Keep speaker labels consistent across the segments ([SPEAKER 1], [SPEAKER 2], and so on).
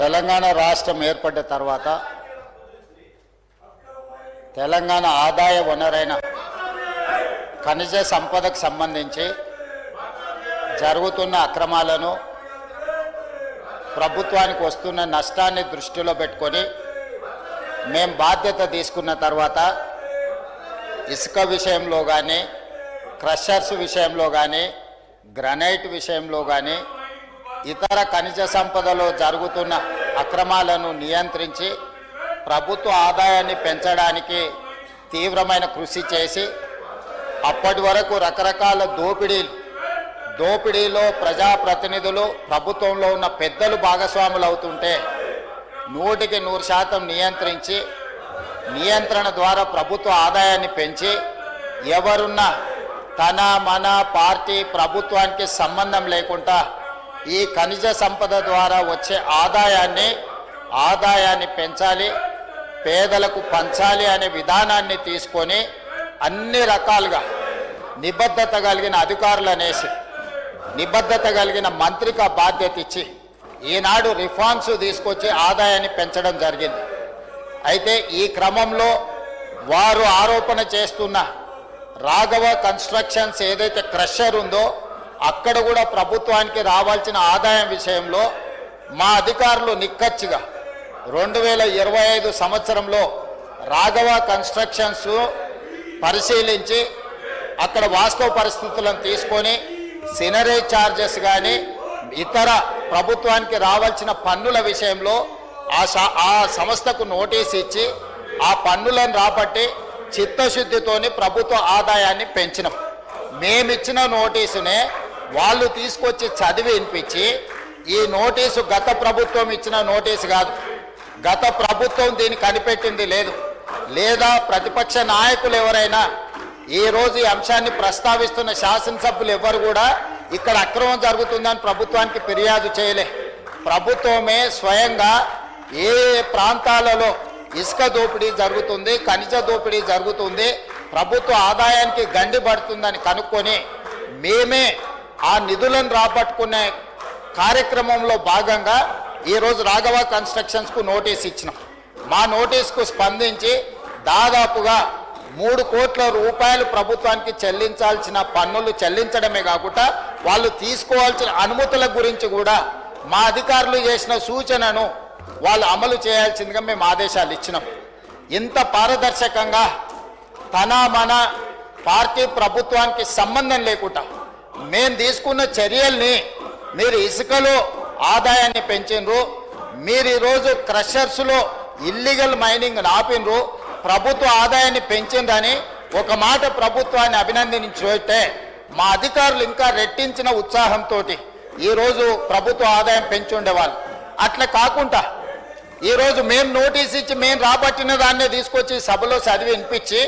[SPEAKER 1] తెలంగాణ రాష్ట్రం ఏర్పడ్డ తర్వాత తెలంగాణ ఆదాయ వనరైన ఖనిజ సంపదకు సంబంధించి జరుగుతున్న అక్రమాలను ప్రభుత్వానికి వస్తున్న నష్టాన్ని దృష్టిలో పెట్టుకొని మేము బాధ్యత తీసుకున్న తర్వాత ఇసుక విషయంలో కానీ క్రషర్స్ విషయంలో కానీ గ్రనైట్ విషయంలో కానీ ఇతర ఖనిజ సంపదలో జరుగుతున్న అక్రమాలను నియంత్రించి ప్రభుత్వ ఆదాయాన్ని పెంచడానికి తీవ్రమైన కృషి చేసి అప్పటి వరకు రకరకాల దోపిడీలో ప్రజాప్రతినిధులు ప్రభుత్వంలో ఉన్న పెద్దలు భాగస్వాములు అవుతుంటే 100% నియంత్రించి నియంత్రణ ద్వారా ప్రభుత్వ ఆదాయాన్ని పెంచి ఎవరున్నా తన మన పార్టీ ప్రభుత్వానికి సంబంధం లేకుండా ఈ ఖనిజ సంపద ద్వారా వచ్చే ఆదాయాన్ని పెంచాలి, పేదలకు పంచాలి అనే విధానాన్ని తీసుకొని అన్ని రకాలుగా నిబద్ధత కలిగిన అధికారులనేసి నిబద్ధత కలిగిన మంత్రికి బాధ్యత ఇచ్చి ఈనాడు రిఫార్మ్స్ తీసుకొచ్చి ఆదాయాన్ని పెంచడం జరిగింది. అయితే ఈ క్రమంలో వారు ఆరోపణ చేస్తున్న రాఘవ కన్స్ట్రక్షన్స్ ఏదైతే క్రషర్ ఉందో అక్కడ కూడా ప్రభుత్వానికి రావాల్సిన ఆదాయం విషయంలో మా అధికారులు నిక్కచ్చిగా 2025 సంవత్సరంలో రాఘవ కన్స్ట్రక్షన్స్ పరిశీలించి అక్కడ వాస్తవ పరిస్థితులను తీసుకొని సినరేజ్ ఛార్జెస్ కానీ ఇతర ప్రభుత్వానికి రావాల్సిన పన్నుల విషయంలో ఆ సంస్థకు నోటీస్ ఇచ్చి ఆ పన్నులను రాబట్టి చిత్తశుద్ధితోని ప్రభుత్వ ఆదాయాన్ని పెంచినాం. మేమిచ్చిన నోటీసునే వాళ్ళు తీసుకొచ్చి చదివి వినిపించి ఈ నోటీసు గత ప్రభుత్వం ఇచ్చిన నోటీసు కాదు, గత ప్రభుత్వం దీన్ని కనిపెట్టింది లేదు, లేదా ప్రతిపక్ష నాయకులు ఎవరైనా ఈరోజు ఈ అంశాన్ని ప్రస్తావిస్తున్న శాసనసభ్యులు ఎవరు కూడా ఇక్కడ అక్రమం జరుగుతుందని ప్రభుత్వానికి ఫిర్యాదు చేయలే. ప్రభుత్వమే స్వయంగా ఏ ప్రాంతాలలో ఇసుక దోపిడీ జరుగుతుంది, ఖనిజ దోపిడీ జరుగుతుంది, ప్రభుత్వ ఆదాయానికి గండి పడుతుందని కనుక్కొని మేమే ఆ నిధులను రాబట్టుకునే కార్యక్రమంలో భాగంగా ఈరోజు రాఘవ కన్స్ట్రక్షన్స్కు నోటీస్ ఇచ్చినాం. మా నోటీస్కు స్పందించి దాదాపుగా 3 కోట్ల రూపాయలు ప్రభుత్వానికి చెల్లించాల్సిన పన్నులు చెల్లించడమే కాకుండా వాళ్ళు తీసుకోవాల్సిన అనుమతుల గురించి కూడా మా అధికారులు చేసిన సూచనను వాళ్ళు అమలు చేయాల్సిందిగా మేము ఆదేశాలు ఇచ్చినాం. ఇంత పారదర్శకంగా తన మన పార్టీ ప్రభుత్వానికి సంబంధం లేకుండా మేము తీసుకున్న చర్యల్ని మీరు ఇసుకలో ఆదాయాన్ని పెంచినరు, మీరు ఈరోజు క్రషర్స్లో ఇల్లీగల్ మైనింగ్ ఆపినరు, ప్రభుత్వ ఆదాయాన్ని పెంచిందని ఒక మాట ప్రభుత్వాన్ని అభినందించితే మా అధికారులు ఇంకా రెట్టించిన ఉత్సాహంతో ఈరోజు ప్రభుత్వ ఆదాయం పెంచి ఉండేవాళ్ళు. అట్లా కాకుండా ఈరోజు మేము నోటీస్ ఇచ్చి మేము రాబట్టిన దాన్నే తీసుకొచ్చి సభలో చదివి వినిపించి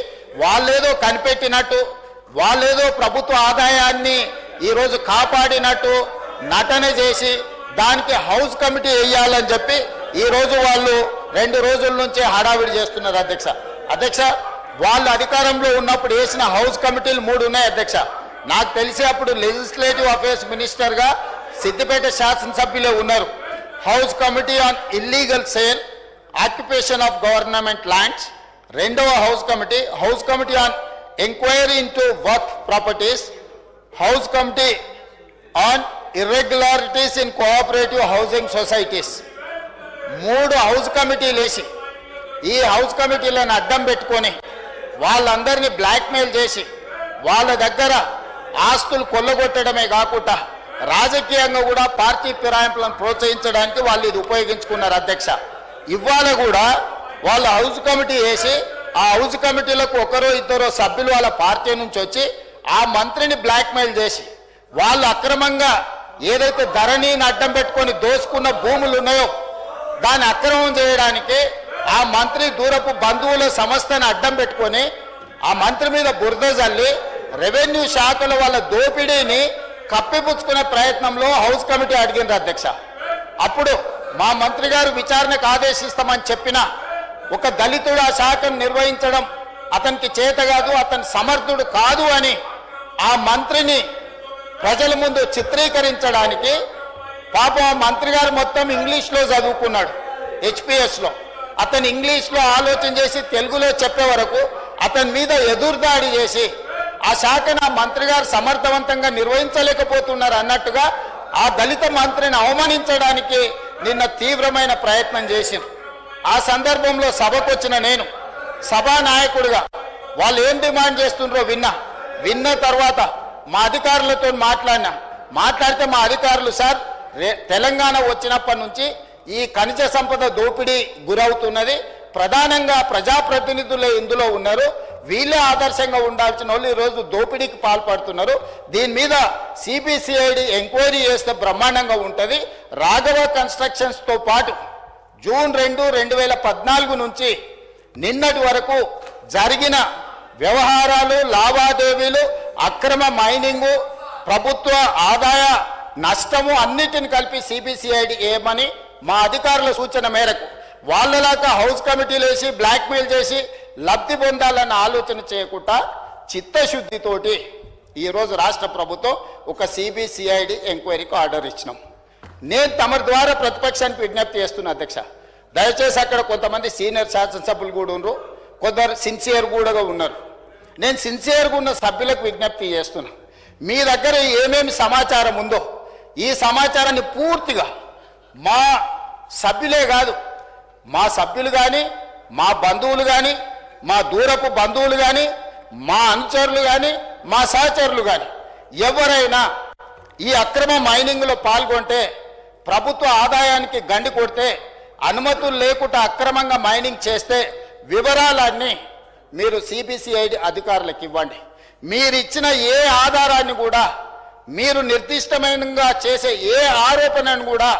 [SPEAKER 1] వాళ్ళేదో కనిపెట్టినట్టు, వాళ్ళేదో ప్రభుత్వ ఆదాయాన్ని ఈరోజు కాపాడినట్టు నటన చేసి దానికి హౌస్ కమిటీ వేయాలని చెప్పి ఈరోజు వాళ్ళు 2 రోజుల నుంచి హడావిడి చేస్తున్నారు. అధ్యక్ష వాళ్ళు అధికారంలో ఉన్నప్పుడు వేసిన హౌస్ కమిటీలు 3 ఉన్నాయి అధ్యక్ష. నాకు తెలిసి అప్పుడు లెజిస్లేటివ్ అఫేర్స్ మినిస్టర్గా సిద్దిపేట శాసనసభ్యులే ఉన్నారు. House committee on illegal sale occupation of government lands, రెండవ house committee on enquiry into వర్క్ properties, house committee on irregularities in cooperative housing societies. 3 హౌస్ కమిటీలు వేసి ఈ హౌస్ కమిటీలను అడ్డం పెట్టుకొని వాళ్ళందరినీ బ్లాక్మెయిల్ చేసి వాళ్ళ దగ్గర ఆస్తులు కొల్లగొట్టడమే కాకుండా రాజకీయంగా కూడా పార్టీ ఫిరాయింపులను ప్రోత్సహించడానికి వాళ్ళు ఇది ఉపయోగించుకున్నారు అధ్యక్ష. ఇవాళ కూడా వాళ్ళ హౌస్ కమిటీ వేసి ఆ హౌస్ కమిటీలకు 1-2 సభ్యులు వాళ్ళ పార్టీ నుంచి వచ్చి ఆ మంత్రిని బ్లాక్మెయిల్ చేసి వాళ్ళు అక్రమంగా ఏదైతే ధరణిని అడ్డం పెట్టుకొని దోసుకున్న భూములు ఉన్నాయో దాన్ని అక్రమం చేయడానికి ఆ మంత్రి దూరపు బంధువుల సంస్థను అడ్డం పెట్టుకొని ఆ మంత్రి మీద బురద జల్లి రెవెన్యూ శాఖలో వాళ్ళ దోపిడీని కప్పిపుచ్చుకునే ప్రయత్నంలో హౌస్ కమిటీ అడిగింది అధ్యక్ష. అప్పుడు మా మంత్రి గారు విచారణకు ఆదేశిస్తామని చెప్పిన ఒక దళితుడు ఆ శాఖను నిర్వహించడం అతనికి చేత కాదు, అతని సమర్థుడు కాదు అని ఆ మంత్రిని ప్రజల ముందు చిత్రీకరించడానికి పాపం మంత్రి గారు మొత్తం ఇంగ్లీష్లో చదువుకున్నాడు హెచ్పిఎస్లో. అతను ఇంగ్లీష్లో ఆలోచన చేసి తెలుగులో చెప్పే వరకు అతని మీద ఎదురుదాడి చేసి ఆ శాఖను మంత్రి గారు సమర్థవంతంగా నిర్వహించలేకపోతున్నారు అన్నట్టుగా ఆ దళిత మంత్రిని అవమానించడానికి నిన్న తీవ్రమైన ప్రయత్నం చేసింది. ఆ సందర్భంలో సభకు వచ్చిన నేను సభా నాయకుడిగా వాళ్ళు ఏం డిమాండ్ చేస్తుండ్రో విన్న తర్వాత మా అధికారులతో మాట్లాడితే మా అధికారులు సార్ తెలంగాణ వచ్చినప్పటి నుంచి ఈ ఖనిజ సంపద దోపిడీ గురవుతున్నది, ప్రధానంగా ప్రజాప్రతినిధులు ఇందులో ఉన్నారు, వీళ్ళే ఆదర్శంగా ఉండాల్సిన వాళ్ళు ఈరోజు దోపిడీకి పాల్పడుతున్నారు, దీని మీద సిబిసిఐడి ఎంక్వైరీ చేస్తే బ్రహ్మాండంగా ఉంటుంది. రాఘవ కన్స్ట్రక్షన్స్తో పాటు జూన్ 2, 2014 నుంచి నిన్నటి వరకు జరిగిన వ్యవహారాలు, లావాదేవీలు, అక్రమ మైనింగు, ప్రభుత్వ ఆదాయ నష్టము అన్నిటిని కలిపి సిబిసిఐడి ఏమని మా అధికారుల సూచన మేరకు వాళ్ళలాగా హౌస్ కమిటీలు వేసి బ్లాక్మెయిల్ చేసి లబ్ధి పొందాలన్న ఆలోచన చేయకుండా చిత్తశుద్ధితోటి ఈరోజు రాష్ట్ర ప్రభుత్వం ఒక సిబిసిఐడి ఎంక్వైరీకి ఆర్డర్ ఇచ్చినాం. నేను తమరి ద్వారా ప్రతిపక్షానికి విజ్ఞప్తి చేస్తున్నా అధ్యక్ష, దయచేసి అక్కడ కొంతమంది సీనియర్ శాసనసభ్యులు కూడా ఉన్నారు, కొందరు సిన్సియర్ కూడా ఉన్నారు. నేను సిన్సియర్గా ఉన్న సభ్యులకు విజ్ఞప్తి చేస్తున్నా, మీ దగ్గర ఏమేమి సమాచారం ఉందో ఈ సమాచారాన్ని పూర్తిగా మా సభ్యులే కాదు, మా సభ్యులు కానీ, మా బంధువులు కానీ, మా దూరపు బంధువులు కానీ, మా అనుచరులు కానీ, మా సహచరులు కానీ ఎవరైనా ఈ అక్రమ మైనింగ్లో పాల్గొంటే, ప్రభుత్వ ఆదాయానికి గండి కొడితే, అనుమతులు లేకుండా అక్రమంగా మైనింగ్ చేస్తే వివరాలన్నీ మీరు సిబిసిఐడి అధికారులకు ఇవ్వండి. మీరు ఇచ్చిన ఏ ఆధారాన్ని కూడా, మీరు నిర్దిష్టమైనగా చేసే ఏ ఆరోపణను కూడా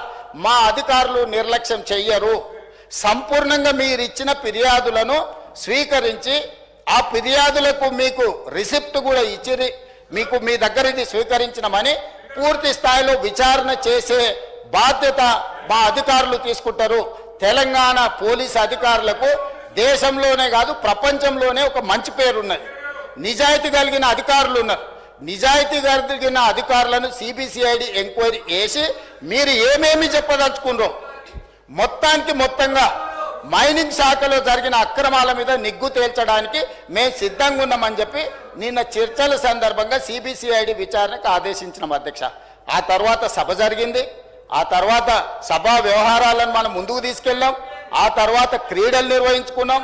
[SPEAKER 1] మా అధికారులు నిర్లక్ష్యం చెయ్యరు. సంపూర్ణంగా మీరు ఇచ్చిన ఫిర్యాదులను స్వీకరించి ఆ ఫిర్యాదులకు మీకు రిసిప్ట్ కూడా ఇచ్చి మీకు మీ దగ్గర ఇది స్వీకరించినమని పూర్తి స్థాయిలో విచారణ చేసే బాధ్యత మా అధికారులు తీసుకుంటారు. తెలంగాణ పోలీసు అధికారులకు దేశంలోనే కాదు ప్రపంచంలోనే ఒక మంచి పేరున్నది, నిజాయితీ కలిగిన అధికారులు ఉన్నారు. నిజాయితీ కలిగిన అధికారులను సిబిసిఐడి ఎంక్వైరీ చేసి మీరు ఏమేమి చెప్పదలుచుకున్నారో మొత్తంగా మైనింగ్ శాఖలో జరిగిన అక్రమాల మీద నిగ్గు తేల్చడానికి మేము సిద్ధంగా ఉన్నామని చెప్పి నిన్న చర్చల సందర్భంగా సిబిసిఐడి విచారణకు ఆదేశించినాం అధ్యక్ష. ఆ తర్వాత సభ జరిగింది, ఆ తర్వాత సభా వ్యవహారాలను మనం ముందుకు తీసుకెళ్ళాం, ఆ తర్వాత క్రీడలు నిర్వహించుకున్నాం.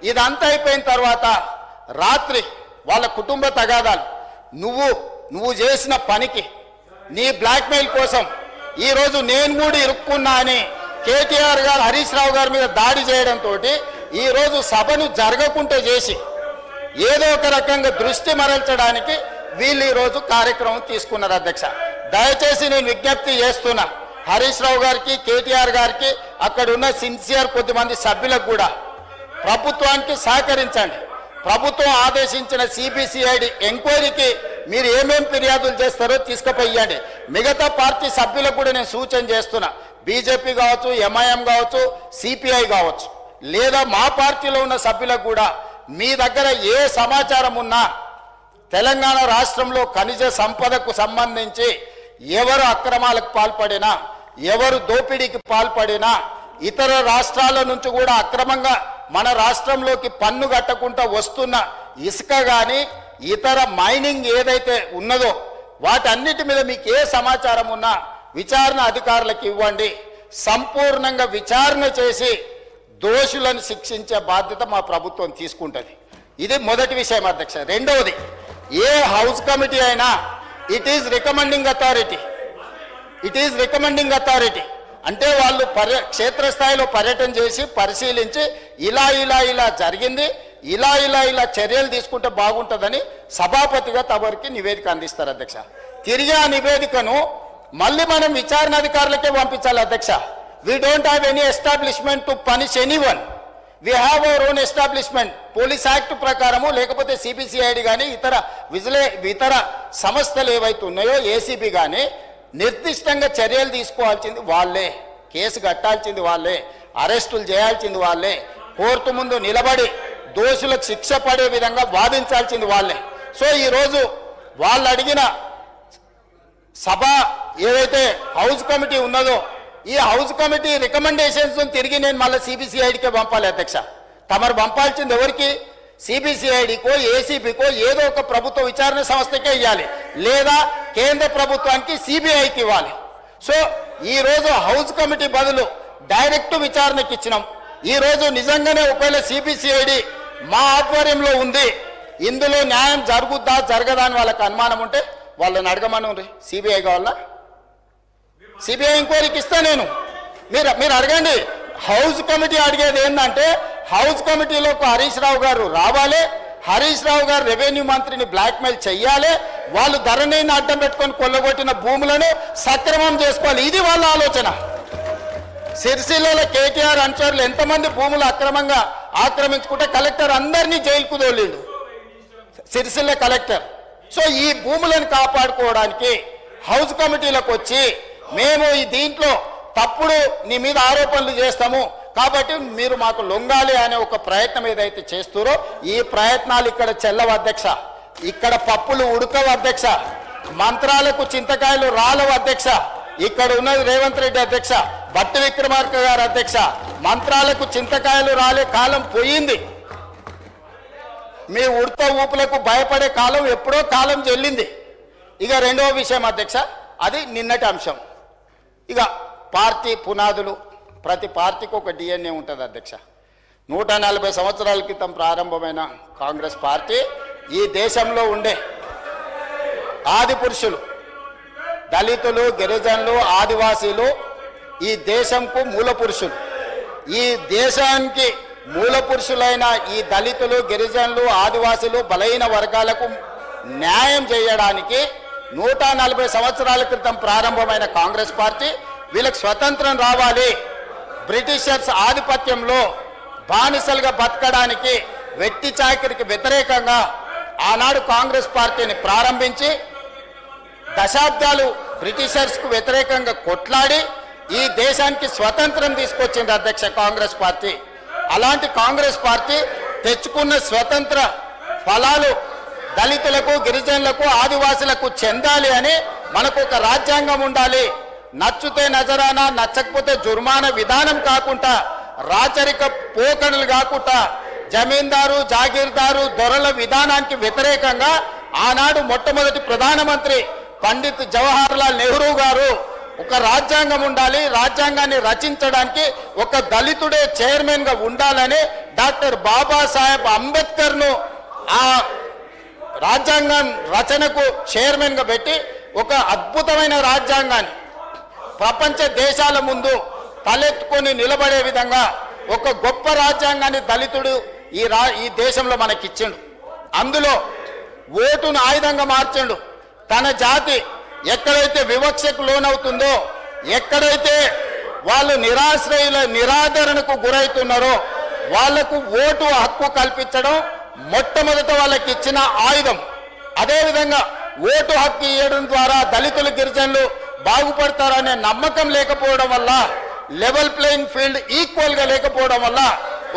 [SPEAKER 1] ఇదంతా అయిపోయిన తర్వాత రాత్రి వాళ్ళ కుటుంబ తగాదాలు, నువ్వు చేసిన పనికి నీ బ్లాక్మెయిల్ కోసం ఈరోజు నేను కూడా ఇరుక్కున్నా అని కేటీఆర్ గారు హరీష్ రావు గారి మీద దాడి చేయడంతో ఈరోజు సభను జరగకుండా చేసి ఏదో ఒక రకంగా దృష్టి మరల్చడానికి వీళ్ళు ఈరోజు కార్యక్రమం తీసుకున్నారు అధ్యక్ష. దయచేసి నేను విజ్ఞప్తి చేస్తున్నా హరీష్ రావు గారికి, కేటీఆర్ గారికి, అక్కడ ఉన్న సిన్సియర్ కొద్దిమంది సభ్యులకు కూడా ప్రభుత్వానికి సహకరించండి. ప్రభుత్వం ఆదేశించిన సిబిసిఐడి ఎంక్వైరీకి మీరు ఏమేం ఫిర్యాదులు చేస్తారో తీసుకుపోయండి. మిగతా పార్టీ సభ్యులకు కూడా నేను సూచన చేస్తున్నా, బీజేపీ కావచ్చు, ఎంఐఎం కావచ్చు, సిపిఐ కావచ్చు, లేదా మా పార్టీలో ఉన్న సభ్యులకు కూడా మీ దగ్గర ఏ సమాచారం ఉన్నా తెలంగాణ రాష్ట్రంలో ఖనిజ సంపదకు సంబంధించి ఎవరు అక్రమాలకు పాల్పడినా, ఎవరు దోపిడీకి పాల్పడినా, ఇతర రాష్ట్రాల నుంచి కూడా అక్రమంగా మన రాష్ట్రంలోకి పన్ను కట్టకుండా వస్తున్న ఇసుక కానీ ఇతర మైనింగ్ ఏదైతే ఉన్నదో వాటన్నిటి మీద మీకు ఏ సమాచారం ఉన్నా విచారణ అధికారులకు ఇవ్వండి. సంపూర్ణంగా విచారణ చేసి దోషులను శిక్షించే బాధ్యత మా ప్రభుత్వం తీసుకుంటుంది. ఇది మొదటి విషయం అధ్యక్ష. రెండవది, ఏ హౌస్ కమిటీ అయినా ఇట్ ఈజ్ రికమెండింగ్ అథారిటీ అంటే వాళ్ళు క్షేత్రస్థాయిలో పర్యటన చేసి పరిశీలించి ఇలా జరిగింది, ఇలా చర్యలు తీసుకుంటే బాగుంటుందని సభాపతిగా తమరికి నివేదిక అందిస్తారు అధ్యక్ష. తిరిగి ఆ నివేదికను మళ్ళీ మనం విచారణ అధికారులకే పంపించాలి అధ్యక్ష. We don't have any establishment to punish anyone, we have our own establishment. Police act ప్రకారము లేకపోతే సిబిసిఐడి కానీ ఇతర సంస్థలు ఏవైతే ఉన్నాయో ఏసీబీ కానీ నిర్దిష్టంగా చర్యలు తీసుకోవాల్సింది వాళ్ళే, కేసు కట్టాల్సింది వాళ్ళే, అరెస్టులు చేయాల్సింది వాళ్ళే, కోర్టు ముందు నిలబడి దోషులకు శిక్ష పడే విధంగా వాదించాల్సింది వాళ్ళే. సో ఈరోజు వాళ్ళు అడిగిన సభ ఏదైతే హౌస్ కమిటీ ఉన్నదో ఈ హౌస్ కమిటీ రికమెండేషన్స్ తిరిగి నేను మళ్ళీ సిబిసిఐడికే పంపాలి అధ్యక్ష. తమరు పంపాల్సింది ఎవరికి? సిబిసిఐడికో ఏసీబీకో ఏదో ఒక ప్రభుత్వ విచారణ సంస్థకే ఇవ్వాలి, లేదా కేంద్ర ప్రభుత్వానికి సిబిఐకి ఇవ్వాలి. సో ఈ రోజు హౌస్ కమిటీ బదులు డైరెక్ట్ విచారణకి ఇచ్చినాం. ఈ రోజు నిజంగానే ఒకవేళ సిబిసిఐడి మా ఆధ్వర్యంలో ఉంది, ఇందులో న్యాయం జరుగుద్దా జరగదా అని వాళ్ళకి అనుమానం ఉంటే వాళ్ళని అడగమని సిబిఐ కావాలా? సిబిఐ ఎంక్వైరీకి ఇస్తా నేను. మీరు అడగండి. హౌస్ కమిటీ అడిగేది ఏంటంటే హౌస్ కమిటీలోకి హరీష్ రావు గారు రావాలి, హరీష్ రావు గారు రెవెన్యూ మంత్రిని బ్లాక్మెయిల్ చెయ్యాలి, వాళ్ళు ధరణిని అడ్డం పెట్టుకొని కొల్లగొట్టిన భూములను సక్రమం చేసుకోవాలి. ఇది వాళ్ళ ఆలోచన. సిరిసిల్లలో కేటీఆర్ అనుచరులు ఎంతమంది భూములు అక్రమంగా ఆక్రమించుకుంటే కలెక్టర్ అందరినీ జైలుకు తోలిండు, సిరిసిల్ల కలెక్టర్. సో ఈ భూములను కాపాడుకోవడానికి హౌస్ కమిటీలకు వచ్చి మేము ఈ దీంట్లో తప్పుడు నీ మీద ఆరోపణలు చేస్తాము కాబట్టి మీరు మాకు లొంగాలి అనే ఒక ప్రయత్నం ఏదైతే చేస్తారో ఈ ప్రయత్నాలు ఇక్కడ చెల్లవు అధ్యక్ష. ఇక్కడ పప్పులు ఉడకవు అధ్యక్ష, మంత్రాలకు చింతకాయలు రాలవు అధ్యక్ష. ఇక్కడ ఉన్నది రేవంత్ రెడ్డి అధ్యక్ష, భట్టి విక్రమార్క గారు అధ్యక్ష. మంత్రాలకు చింతకాయలు రాలే కాలం పోయింది. మీ ఉడత ఊపులకు భయపడే కాలం ఎప్పుడో కాలం చెల్లింది. ఇక రెండవ విషయం అధ్యక్ష, అది నిన్నటి అంశం. ఇక పార్టీ పునాదులు, ప్రతి పార్టీకి ఒక డిఎన్ఏ ఉంటుంది అధ్యక్ష. 140 సంవత్సరాల క్రితం ప్రారంభమైన కాంగ్రెస్ పార్టీ ఈ దేశంలో ఉండే ఆది పురుషులు, దళితులు, గిరిజనులు, ఆదివాసీలు ఈ దేశంకు మూల పురుషులు. ఈ దేశానికి మూల పురుషులైన ఈ దళితులు, గిరిజనులు, ఆదివాసీలు, బలహీన వర్గాలకు న్యాయం చేయడానికి 140 సంవత్సరాల క్రితం ప్రారంభమైన కాంగ్రెస్ పార్టీ వీళ్ళకి స్వతంత్రం రావాలి, బ్రిటిషర్స్ ఆధిపత్యంలో బానిసలుగా బతకడానికి, వెట్టి చాకిరికి వ్యతిరేకంగా ఆనాడు కాంగ్రెస్ పార్టీని ప్రారంభించి దశాబ్దాలు బ్రిటిషర్స్కు వ్యతిరేకంగా కొట్లాడి ఈ దేశానికి స్వతంత్రం తీసుకొచ్చింది అధ్యక్ష కాంగ్రెస్ పార్టీ. అలాంటి కాంగ్రెస్ పార్టీ తెచ్చుకున్న స్వతంత్ర ఫలాలు దళితులకు, గిరిజనులకు, ఆదివాసులకు చెందాలి అని మనకు ఒక రాజ్యాంగం ఉండాలి. నచ్చితే నజరానా, నచ్చకపోతే జుర్మానా విధానం కాకుండా, రాచరిక పోకడలు కాకుండా, జమీందారు, జాగీర్దారు, దొరల విధానానికి వ్యతిరేకంగా ఆనాడు మొట్టమొదటి ప్రధానమంత్రి పండిత్ జవహర్లాల్ నెహ్రూ గారు ఒక రాజ్యాంగం ఉండాలి, రాజ్యాంగాన్ని రచించడానికి ఒక దళితుడే చైర్మన్ గా ఉండాలని డాక్టర్ బాబాసాహెబ్ అంబేద్కర్ను ఆ రాజ్యాంగం రచనకు చైర్మన్ గా పెట్టి ఒక అద్భుతమైన రాజ్యాంగాన్ని ప్రపంచ దేశాల ముందు తలెత్తుకొని నిలబడే విధంగా ఒక గొప్ప రాజ్యాంగాన్ని దళితుడు ఈ దేశంలో మనకిచ్చిండు. అందులో ఓటును ఆయుధంగా మార్చిండు. తన జాతి ఎక్కడైతే వివక్షకు లోనవుతుందో, ఎక్కడైతే వాళ్ళు నిరాశ్రయుల నిరాదరణకు గురవుతున్నారో వాళ్లకు ఓటు హక్కు కల్పించడం మొట్టమొదట వాళ్ళకి ఇచ్చిన ఆయుధం. అదేవిధంగా ఓటు హక్కు ఇవ్వడం ద్వారా దళితులు, గిరిజనులు బాగుపడతారనే నమ్మకం లేకపోవడం వల్ల, లెవెల్ ప్లేయింగ్ ఫీల్డ్ ఈక్వల్ గా లేకపోవడం వల్ల,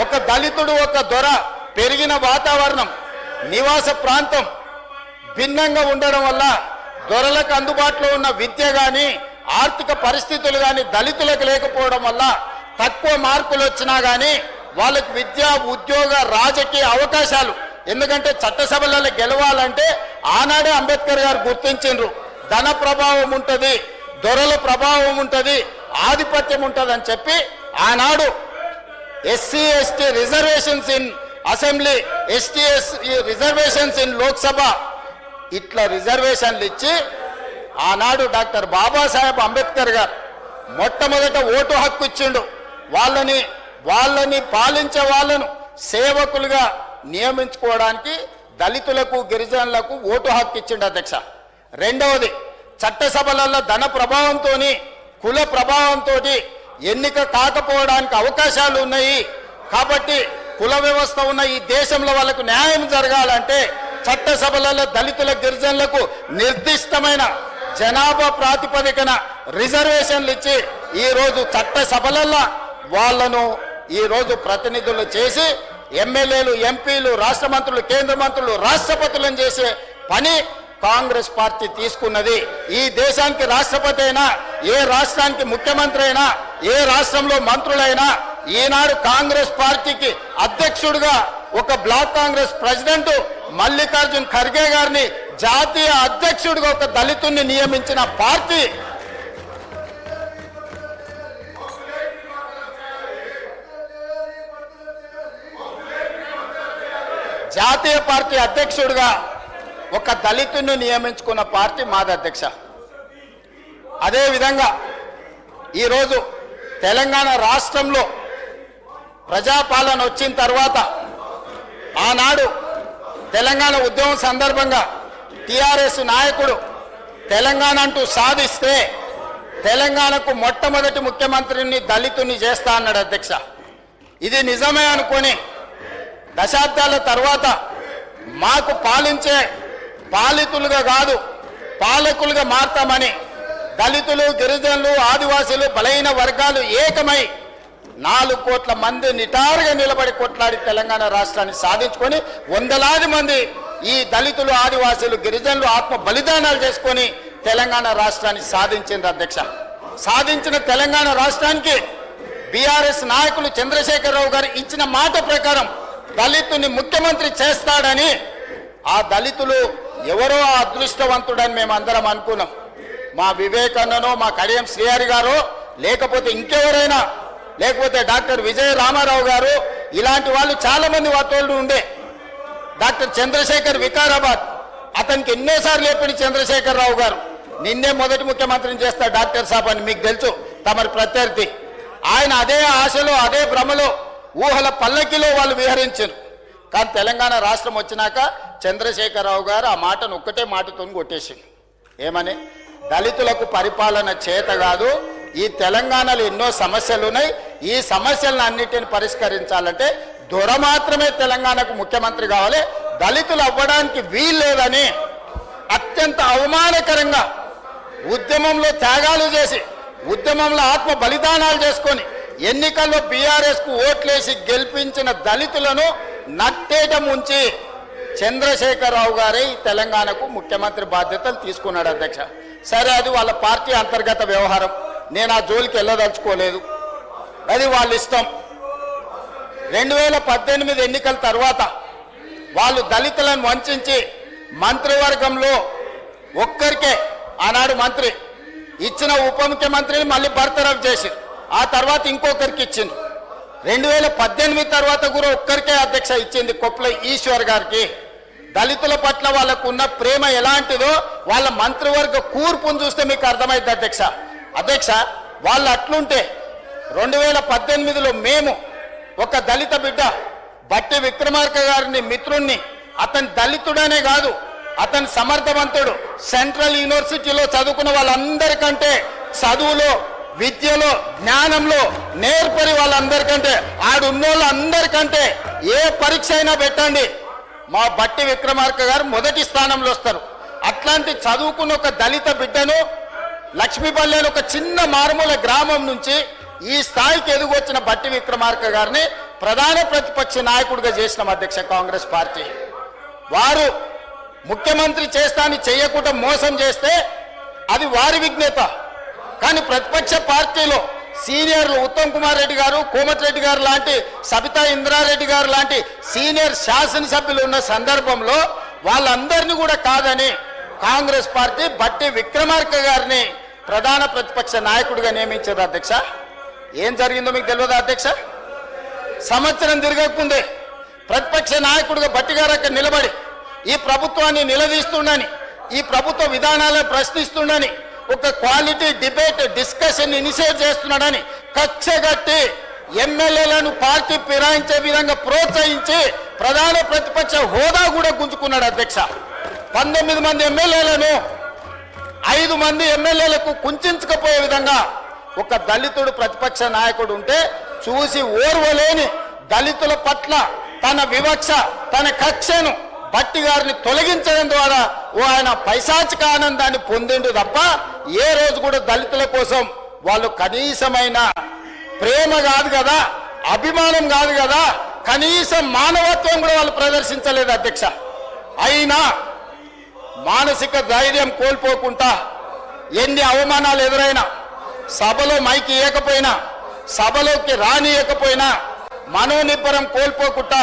[SPEAKER 1] ఒక దళితుడు, ఒక దొర పెరిగిన వాతావరణం, నివాస ప్రాంతం భిన్నంగా ఉండడం వల్ల దొరలకు అందుబాటులో ఉన్న విద్య కానీ, ఆర్థిక పరిస్థితులు కానీ దళితులకు లేకపోవడం వల్ల తక్కువ మార్కులు వచ్చినా కానీ వాళ్ళకి విద్య, ఉద్యోగ, రాజకీయ అవకాశాలు, ఎందుకంటే చట్టసభలలో గెలవాలంటే ఆనాడే అంబేద్కర్ గారు గుర్తించిండ్రు, ధన ప్రభావం ఉంటుంది, దొరల ప్రభావం ఉంటుంది, ఆధిపత్యం ఉంటుంది అని చెప్పి ఆనాడు SC ST reservations in assembly, STS reservations in Lok Sabha, ఇట్లా రిజర్వేషన్లు ఇచ్చి ఆనాడు డాక్టర్ బాబాసాహెబ్ అంబేద్కర్ గారు మొట్టమొదట ఓటు హక్కు ఇచ్చిండు. వాళ్ళని పాలించే వాళ్ళను సేవకులుగా నియమించుకోవడానికి దళితులకు, గిరిజనులకు ఓటు హక్కు ఇచ్చిండు అధ్యక్ష. రెండవది, చట్టసభలలో ధన ప్రభావంతో, కుల ప్రభావంతో ఎన్నిక కాకపోవడానికి అవకాశాలు ఉన్నాయి. కాబట్టి కుల వ్యవస్థ ఉన్న ఈ దేశంలో వాళ్ళకు న్యాయం జరగాలంటే చట్టసభలలో దళితుల, గిరిజనులకు నిర్దిష్టమైన జనాభా ప్రాతిపదికన రిజర్వేషన్లు ఇచ్చి ఈరోజు చట్టసభలలో వాళ్లను ఈరోజు ప్రతినిధులు చేసి ఎమ్మెల్యేలు, ఎంపీలు, రాష్ట్ర మంత్రులు, కేంద్ర మంత్రులు, రాష్ట్రపతులను చేసే పని కాంగ్రెస్ పార్టీ తీసుకున్నది. ఈ దేశానికి రాష్ట్రపతి అయినా, ఏ రాష్ట్రానికి ముఖ్యమంత్రి అయినా, ఏ రాష్ట్రంలో మంత్రులైనా ఈనాడు కాంగ్రెస్ పార్టీకి అధ్యక్షుడిగా ఒక బ్లాక్ కాంగ్రెస్ ప్రెసిడెంట్ మల్లికార్జున్ ఖర్గే గారిని జాతీయ అధ్యక్షుడిగా ఒక దళితుడిని నియమించిన పార్టీ జాతీయ పార్టీ అధ్యక్షుడిగా ఒక దళితుడిని నియమించుకున్న పార్టీ మాది అధ్యక్ష. అదేవిధంగా ఈరోజు తెలంగాణ రాష్ట్రంలో ప్రజాపాలన వచ్చిన తర్వాత ఆనాడు తెలంగాణ ఉద్యమం సందర్భంగా టిఆర్ఎస్ నాయకుడు తెలంగాణ అంటూ సాధిస్తే తెలంగాణకు మొట్టమొదటి ముఖ్యమంత్రిని దళితుని చేస్తా అన్నాడు అధ్యక్ష. ఇది నిజమే అనుకొని దశాబ్దాల తర్వాత మాకు పాలించే పాలితులుగా కాదు పాలకులుగా మారతామని దళితులు, గిరిజనులు, ఆదివాసీలు, బలహీన వర్గాలు ఏకమై 4 కోట్ల మంది నిటారుగా నిలబడి కొట్లాడి తెలంగాణ రాష్ట్రాన్ని సాధించుకొని వందలాది మంది ఈ దళితులు, ఆదివాసీలు, గిరిజనులు ఆత్మ బలిదానాలు చేసుకొని తెలంగాణ రాష్ట్రాన్ని సాధించింది అధ్యక్ష. సాధించిన తెలంగాణ రాష్ట్రానికి బీఆర్ఎస్ నాయకులు చంద్రశేఖరరావు గారు ఇచ్చిన మాట ప్రకారం దళితుని ముఖ్యమంత్రి చేస్తాడని ఆ దళితులు ఎవరో ఆ అదృష్టవంతుడని మేమందరం అనుకున్నాం. మా వివేకానందనో, మా కడియం శ్రీహరి గారు, లేకపోతే ఇంకెవరైనా, లేకపోతే డాక్టర్ విజయ రామారావు గారు, ఇలాంటి వాళ్ళు చాలా మంది వాతోళ్ళు ఉండే. డాక్టర్ చంద్రశేఖర్ వికారాబాద్, అతనికి ఎన్నోసార్లు చెప్పిన చంద్రశేఖరరావు గారు నిన్నే మొదటి ముఖ్యమంత్రిని చేస్తా డాక్టర్ సాబ్ అని మీకు తెలుసు, తమరి ప్రత్యర్థి. ఆయన అదే ఆశలో, అదే భ్రమలో, ఊహల పల్లకిలో వాళ్ళు విహరించారు. కానీ తెలంగాణ రాష్ట్రం వచ్చినాక చంద్రశేఖరరావు గారు ఆ మాటను ఒక్కటే మాటతో కొట్టేసింది. ఏమని? దళితులకు పరిపాలన చేత కాదు, ఈ తెలంగాణలో ఎన్నో సమస్యలు ఉన్నాయి, ఈ సమస్యలను అన్నిటిని పరిష్కరించాలంటే దొర మాత్రమే తెలంగాణకు ముఖ్యమంత్రి కావాలి, దళితులు అవ్వడానికి వీల్లేదని అత్యంత అవమానకరంగా ఉద్యమంలో త్యాగాలు చేసి, ఉద్యమంలో ఆత్మ బలిదానాలు చేసుకొని ఎన్నికల్లో బీఆర్ఎస్కు ఓట్లేసి గెలిపించిన దళితులను నట్టేట ముంచి చంద్రశేఖరరావు గారే ఈ తెలంగాణకు ముఖ్యమంత్రి బాధ్యతలు తీసుకున్నాడు అధ్యక్ష. సరే, అది వాళ్ళ పార్టీ అంతర్గత వ్యవహారం, నేను ఆ జోలికి వెళ్ళదలుచుకోలేదు, అది వాళ్ళ ఇష్టం. 2018 ఎన్నికల తర్వాత వాళ్ళు దళితులను వంచి మంత్రివర్గంలో ఒక్కరికే ఆనాడు మంత్రి ఇచ్చిన ఉప ముఖ్యమంత్రిని మళ్ళీ బర్తరఫ్ చేసి ఆ తర్వాత ఇంకొకరికి ఇచ్చింది. 2018 తర్వాత కూడా ఒక్కరికే అధ్యక్ష ఇచ్చింది, కొప్పుల ఈశ్వర్ గారికి. దళితుల పట్ల వాళ్ళకు ఉన్న ప్రేమ ఎలాంటిదో వాళ్ళ మంత్రివర్గ కూర్పును చూస్తే మీకు అర్థమైంది అధ్యక్ష. అధ్యక్ష, వాళ్ళు అట్లుంటే 2018లో మేము ఒక దళిత బిడ్డ బట్టి విక్రమార్క గారిని మిత్రుణ్ణి, అతని దళితుడనే కాదు, అతని సమర్థవంతుడు, సెంట్రల్ యూనివర్సిటీలో చదువుకున్న వాళ్ళందరికంటే చదువులో, విద్యలో, జ్ఞానంలో నేర్పరి వాళ్ళందరికంటే, ఆడున్నోళ్ళందరికంటే ఏ పరీక్ష అయినా పెట్టండి మా బట్టి విక్రమార్క గారు మొదటి స్థానంలో వస్తారు. అట్లాంటి చదువుకున్న ఒక దళిత బిడ్డను లక్ష్మీపల్లి ఒక చిన్న మారుమూల గ్రామం నుంచి ఈ స్థాయికి ఎదుగొచ్చిన బట్టి విక్రమార్క గారిని ప్రధాన ప్రతిపక్ష నాయకుడిగా చేసిన అధ్యక్ష కాంగ్రెస్ పార్టీ. వారు ముఖ్యమంత్రి చేస్తాని చేయకుండా మోసం చేస్తే అది వారి విజ్ఞత. కానీ ప్రతిపక్ష పార్టీలో సీనియర్లు ఉత్తమ్ కుమార్ రెడ్డి గారు, కోమటిరెడ్డి గారు లాంటి, సబితా ఇంద్రారెడ్డి గారు లాంటి సీనియర్ శాసనసభ్యులు ఉన్న సందర్భంలో వాళ్ళందరినీ కూడా కాదని కాంగ్రెస్ పార్టీ బట్టి విక్రమార్క గారిని ప్రధాన ప్రతిపక్ష నాయకుడిగా నియమించారు అధ్యక్ష. ఏం జరిగిందో మీకు తెలియదా అధ్యక్ష? సంవత్సరం తిరగకుందే ప్రతిపక్ష నాయకుడిగా బట్టి గారు అక్కడ నిలబడి ఈ ప్రభుత్వాన్ని నిలదీస్తుండని, ఈ ప్రభుత్వ విధానాలను ప్రశ్నిస్తుండని, ఒక క్వాలిటీ డిబేట్ డిస్కషన్ ఇనిషియేట్ చేస్తున్నాడని కచ్చగట్టి ఎమ్మెల్యేలను పార్టీ ఫిరాయించే విధంగా ప్రోత్సహించి ప్రధాన ప్రతిపక్ష హోదా కూడా గుంజుకున్నాడు అధ్యక్ష. 19 మంది ఎమ్మెల్యేలను 5 మంది ఎమ్మెల్యేలకు కుంచకపోయే విధంగా ఒక దళితుడు ప్రతిపక్ష నాయకుడు ఉంటే చూసి ఓర్వలేని దళితుల పట్ల తన వివక్ష, తన కక్షను బట్టి గారిని తొలగించడం ద్వారా ఆయన పైశాచిక ఆనందాన్ని పొందిండు తప్ప ఏ రోజు కూడా దళితుల కోసం వాళ్ళు కనీసమైన ప్రేమ కాదు కదా, అభిమానం కాదు కదా, కనీసం మానవత్వం కూడా వాళ్ళు ప్రదర్శించలేదు అధ్యక్ష. అయినా మానసిక ధైర్యం కోల్పోకుండా ఎన్ని అవమానాలు ఎదురైనా సభలో మైకి ఇవ్వకపోయినా సభలోకి రానియకపోయినా మనోనిబ్బరం కోల్పోకుండా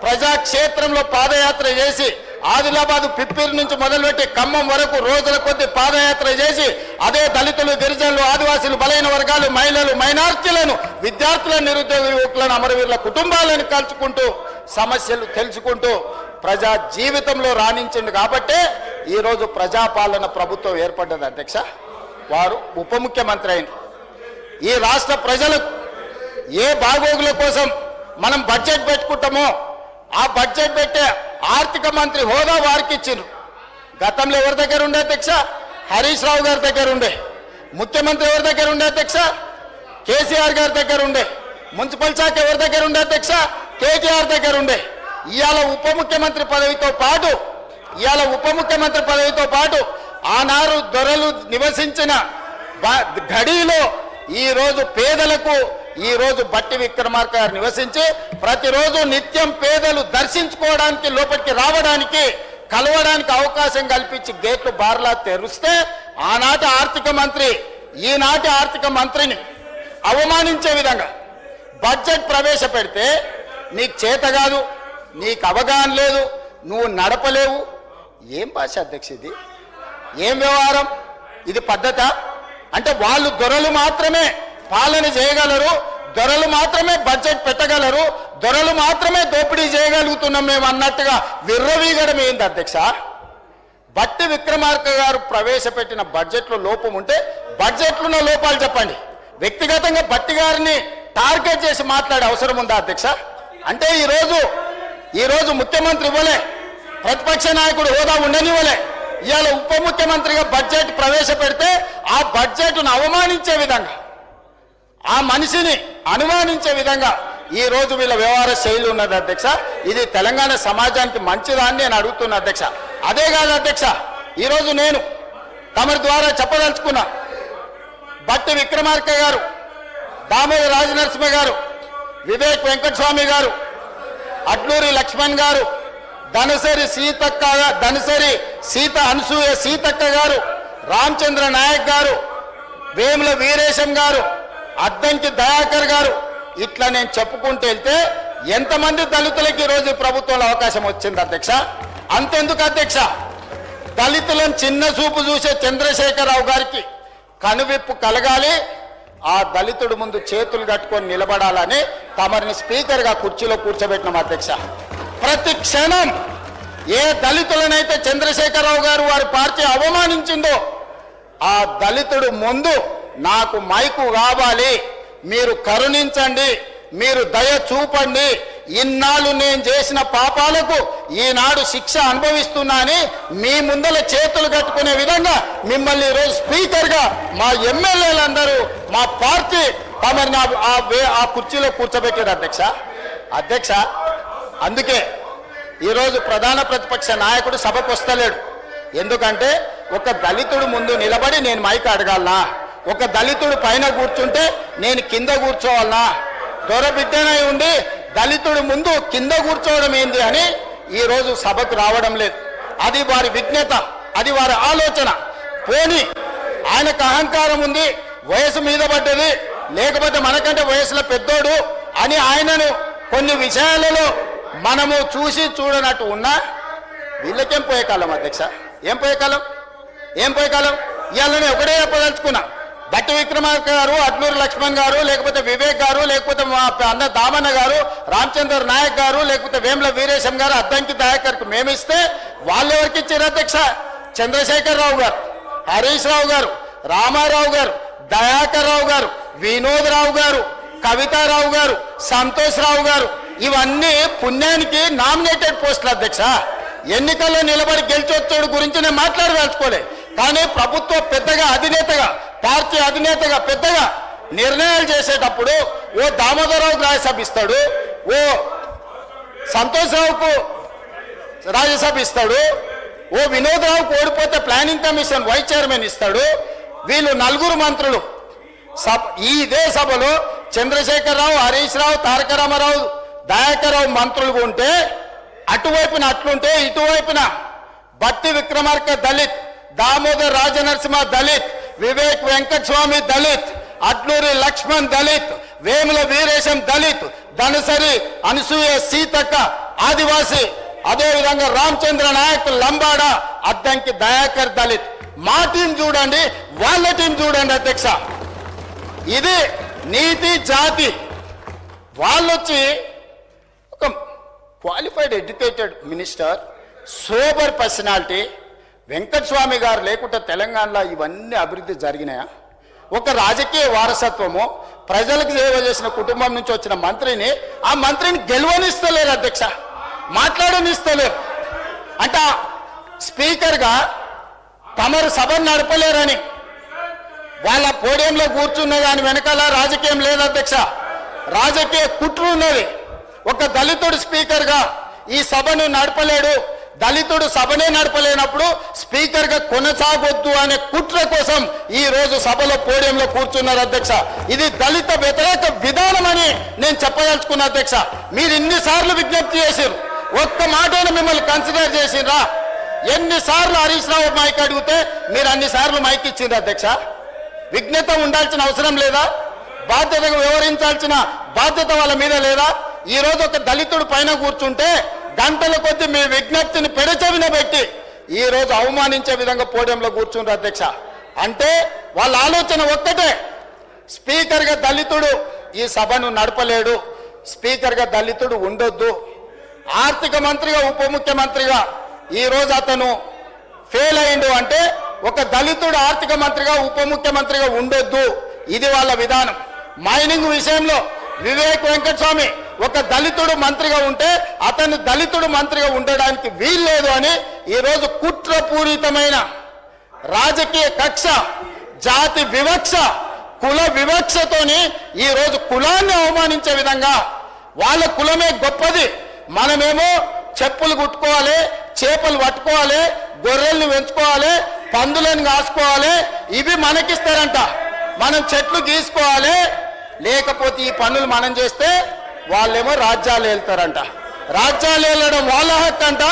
[SPEAKER 1] ప్రజాక్షేత్రంలో పాదయాత్ర చేసి ఆదిలాబాద్ పిప్పిరి నుంచి మొదలుపెట్టి ఖమ్మం వరకు రోజుల కొద్ది పాదయాత్ర చేసి అదే దళితులు గిరిజనులు ఆదివాసీలు బలైన వర్గాలు మహిళలు మైనార్టీలను విద్యార్థులను నిరుద్యోగ యువకులను అమరవీరుల కుటుంబాలను కలుసుకుంటూ సమస్యలు తెలుసుకుంటూ ప్రజా జీవితంలో రాణించింది కాబట్టే ఈరోజు ప్రజాపాలన ప్రభుత్వం ఏర్పడ్డది అధ్యక్ష. వారు ఉప ముఖ్యమంత్రి అయిన ఈ రాష్ట్ర ప్రజలకు ఏ బాగోగుల కోసం మనం బడ్జెట్ పెట్టుకుంటామో ఆ బడ్జెట్ పెట్టే ఆర్థిక మంత్రి హోదా వారికి ఇచ్చిండ్రు. గతంలో ఎవరి దగ్గర ఉండే అధ్యక్ష? హరీష్ రావు గారి దగ్గర ఉండే. ముఖ్యమంత్రి ఎవరి దగ్గర ఉండే అధ్యక్ష? కేసీఆర్ గారి దగ్గర ఉండే. మున్సిపల్ శాఖ ఎవరి దగ్గర ఉండే అధ్యక్ష? కేటీఆర్ దగ్గర ఉండే. ఇవాళ ఉప ముఖ్యమంత్రి పదవితో పాటు ఆనాడు దొరలు నివసించిన గడిలో ఈరోజు పేదలకు ఈరోజు బట్టి విక్రమార్క గారు నివసించి ప్రతిరోజు నిత్యం పేదలు దర్శించుకోవడానికి లోపలికి రావడానికి కలవడానికి అవకాశం కల్పించి గేట్లు బార్లా తెరిస్తే ఆనాటి ఆర్థిక మంత్రి ఈనాటి ఆర్థిక మంత్రిని అవమానించే విధంగా బడ్జెట్ ప్రవేశపెడితే నీకు చేత కాదు, నీకు అవగాహన లేదు, నువ్వు నడపలేవు. ఏం భాష అధ్యక్ష ఇది? ఏం వ్యవహారం ఇది? పద్ధత అంటే వాళ్ళు దొరలు మాత్రమే పాలన చేయగలరు, దొరలు మాత్రమే బడ్జెట్ పెట్టగలరు, దొరలు మాత్రమే దోపిడీ చేయగలుగుతున్నాం మేము అన్నట్టుగా విర్రవీగడం ఏంది అధ్యక్ష? బట్టి విక్రమార్క గారు ప్రవేశపెట్టిన బడ్జెట్లో లోపం ఉంటే బడ్జెట్లో లోపాలు చెప్పండి. వ్యక్తిగతంగా బట్టి గారిని టార్గెట్ చేసి మాట్లాడే అవసరం ఉందా అధ్యక్ష? అంటే ఈరోజు ముఖ్యమంత్రి ఇవ్వలే, ప్రతిపక్ష నాయకుడు హోదా ఉండనివ్వలే, ఇవాళ ఉప ముఖ్యమంత్రిగా బడ్జెట్ ప్రవేశపెడితే ఆ బడ్జెట్ను అవమానించే విధంగా, ఆ మనిషిని అనుమానించే విధంగా ఈ రోజు వీళ్ళ వ్యవహార శైలి ఉన్నది అధ్యక్ష. ఇది తెలంగాణ సమాజానికి మంచిదా అని నేను అడుగుతున్నా అధ్యక్ష. అదే కాదు అధ్యక్ష, ఈరోజు నేను తమరి ద్వారా చెప్పదలుచుకున్నా, బట్టి విక్రమార్క గారు, దామోదర రాజనరసింహ గారు, వివేక్ వెంకటస్వామి గారు, అడ్లూరి లక్ష్మణ్ గారు, ధనసరి సీత అనసూయ సీతక్క గారు, రామచంద్ర నాయక్ గారు, వేముల వీరేశం గారు, అద్దంకి దయాకర్ గారు, ఇట్లా నేను చెప్పుకుంటూ వెళ్తే ఎంతమంది దళితులకి ఈరోజు ప్రభుత్వంలో అవకాశం వచ్చింది అధ్యక్ష? అంతెందుకు అధ్యక్ష, దళితులను చిన్న చూపు చూసే చంద్రశేఖరరావు గారికి కనువిప్పు కలగాలి, ఆ దళితుడు ముందు చేతులు కట్టుకొని నిలబడాలని తమరిని స్పీకర్గా కుర్చీలో కూర్చోబెట్టినాం అధ్యక్ష. ప్రతి క్షణం ఏ దళితులనైతే చంద్రశేఖరరావు గారు వారి పార్టీ అవమానించిందో ఆ దళితుడు ముందు నాకు మైకు కావాలి, మీరు కరుణించండి, మీరు దయ చూపండి, ఇన్నాళ్ళు నేను చేసిన పాపాలకు ఈనాడు శిక్ష అనుభవిస్తున్నా అని మీ ముందల చేతులు కట్టుకునే విధంగా మిమ్మల్ని ఈరోజు స్పీకర్గా మా ఎమ్మెల్యేలందరూ మా పార్టీ తమని ఆ కుర్చీలో కూర్చోబెట్టారు అధ్యక్ష. అందుకే ఈరోజు ప్రధాన ప్రతిపక్ష నాయకుడు సభకు వస్తలేడు. ఎందుకంటే ఒక దళితుడు ముందు నిలబడి నేను మైక్ అడగాలనా, ఒక దళితుడు పైన కూర్చుంటే నేను కింద కూర్చోవాలనా, దొరబిడ్డనై ఉండి దళితుడు ముందు కింద కూర్చోవడం ఏంది అని ఈరోజు సభకు రావడం లేదు. అది వారి విజ్ఞత, అది వారి ఆలోచన. పోని ఆయనకు అహంకారం ఉంది, వయసు మీద పడ్డది, లేకపోతే మనకంటే వయసులో పెద్దోడు అని ఆయనను కొన్ని విషయాలలో మనము చూసి చూడనట్టు ఉన్నా వీళ్ళకేం పోయే కాలం అధ్యక్ష? ఏం పోయే కాలం? ఇవాళ నేను ఒకటే చెప్పదలుచుకున్నా, బట్టి విక్రమార్క గారు, అడ్లూరి లక్ష్మణ్ గారు, లేకపోతే వివేక్ గారు, లేకపోతే మా అన్న దామన్న గారు, రామచంద్ర నాయక్ గారు, లేకపోతే వేముల వీరేశం గారు, అద్దంకి దయాకర్కు మేమిస్తే వాళ్ళు ఎవరికి ఇచ్చారు అధ్యక్ష? చంద్రశేఖరరావు గారు, హరీష్ రావు గారు, రామారావు గారు, దయాకర్ రావు గారు, వినోద్ రావు గారు, కవితారావు గారు, సంతోష్ రావు గారు, ఇవన్నీ పుణ్యానికి నామినేటెడ్ పోస్టులు అధ్యక్ష. ఎన్నికల్లో నిలబడి గెలిచొచ్చోడు గురించి నేను మాట్లాడదలుచుకోలే. కానీ ప్రభుత్వం పెద్దగా అధినేతగా, పార్టీ అధినేతగా పెద్దగా నిర్ణయాలు చేసేటప్పుడు ఓ దామోదరరావుకు రాజ్యసభ ఇస్తాడు, ఓ సంతోష్ రావుకు రాజ్యసభ ఇస్తాడు, ఓ వినోద్ రావుకు ఓడిపోతే ప్లానింగ్ కమిషన్ వైస్ చైర్మన్ ఇస్తాడు. వీళ్ళు నలుగురు మంత్రులు ఇదే సభలో చంద్రశేఖరరావు, హరీష్ రావు, తారక రామారావు, దయాకర్ రావు మంత్రులుగా ఉంటే అటువైపున అట్లుంటే ఇటువైపున బట్టి విక్రమార్క దళిత్, దామోదర్ రాజనరసింహ దళిత్, వివేక్ వెంకటస్వామి దళిత్, అడ్లూరి లక్ష్మణ్ దళిత్, వేముల వీరేశం దళిత్, ధనసరి అనసూయ సీతక్క ఆదివాసి, అదేవిధంగా రామచంద్ర నాయక్ లంబాడ, అద్దంకి దయాకర్ దళిత్. మా టీం చూడండి, వాళ్ళ టీం చూడండి అధ్యక్ష. ఇది నీతి జాతి. వాళ్ళొచ్చి ఒక qualified educated minister, sober personality. Venkataswamy గారు లేకుంటే తెలంగాణలో ఇవన్నీ అభివృద్ధి జరిగినాయా? ఒక రాజకీయ వారసత్వము, ప్రజలకు సేవ చేసిన కుటుంబం నుంచి వచ్చిన మంత్రిని, ఆ మంత్రిని గెలవనిస్తలేరు అధ్యక్ష, మాట్లాడనిస్తలేరు. అంటే స్పీకర్గా తమరు సభను నడపలేరని వాళ్ళ పోడియంలో కూర్చున్న దాని వెనకాల రాజకీయం లేదు అధ్యక్ష, రాజకీయ కుట్ర ఉన్నది. ఒక దళితుడు స్పీకర్గా ఈ సభను నడపలేడు, దళితుడు సభనే నడపలేనప్పుడు స్పీకర్గా కొనసాగొద్దు అనే కుట్ర కోసం ఈ రోజు సభలో పోడియంలో కూర్చున్నారు అధ్యక్ష. ఇది దళిత వ్యతిరేక విధానం అని నేను చెప్పదలుచుకున్నా అధ్యక్ష. మీరు ఇన్నిసార్లు విజ్ఞప్తి చేశారు, ఒక్క మాటను మిమ్మల్ని కన్సిడర్ చేసిండ్రా? ఎన్నిసార్లు హరీష్ రావు మైక్ అడిగితే మీరు అన్నిసార్లు మైక్ ఇచ్చిండ్రు అధ్యక్ష? విజ్ఞత ఉండాల్సిన అవసరం లేదా? బాధ్యతగా వ్యవహరించాల్సిన బాధ్యత వాళ్ళ మీద లేదా? ఈ రోజు ఒక దళితుడు పైన కూర్చుంటే గంటల కొద్ది మీ విజ్ఞప్తిని పెడచెవిన పెట్టి ఈ రోజు అవమానించే విధంగా పోడియంలో కూర్చుండ్రు అధ్యక్ష. అంటే వాళ్ళ ఆలోచన ఒక్కటే, స్పీకర్గా దళితుడు ఈ సభను నడపలేడు, స్పీకర్గా దళితుడు ఉండొద్దు. ఆర్థిక మంత్రిగా, ఉప ముఖ్యమంత్రిగా ఈ రోజు అతను ఫెయిల్ అయిండు అంటే ఒక దళితుడు ఆర్థిక మంత్రిగా, ఉప ముఖ్యమంత్రిగా ఉండొద్దు. ఇది వాళ్ళ విధానం. మైనింగ్ విషయంలో వివేక్ వెంకటస్వామి ఒక దళితుడు మంత్రిగా ఉంటే అతను దళితుడు మంత్రిగా ఉండడానికి వీల్లేదు అని ఈరోజు కుట్రపూరితమైన రాజకీయ కక్ష, జాతి వివక్ష, కుల వివక్షతోని ఈరోజు కులాన్ని అవమానించే విధంగా, వాళ్ళ కులమే గొప్పది, మనమేమో చెప్పులు కుట్టుకోవాలి, చేపలు పట్టుకోవాలి, గొర్రెల్ని పెంచుకోవాలి, పందులను కాసుకోవాలి, ఇవి మనకిస్తారంట. మనం చెట్లు గీసుకోవాలి, లేకపోతే ఈ పనులు మనం చేస్తే వాళ్ళేమో రాజ్యాలు వెళ్తారంట. రాజ్యాలు వెళ్ళడం వాళ్ళ హక్కు అంట.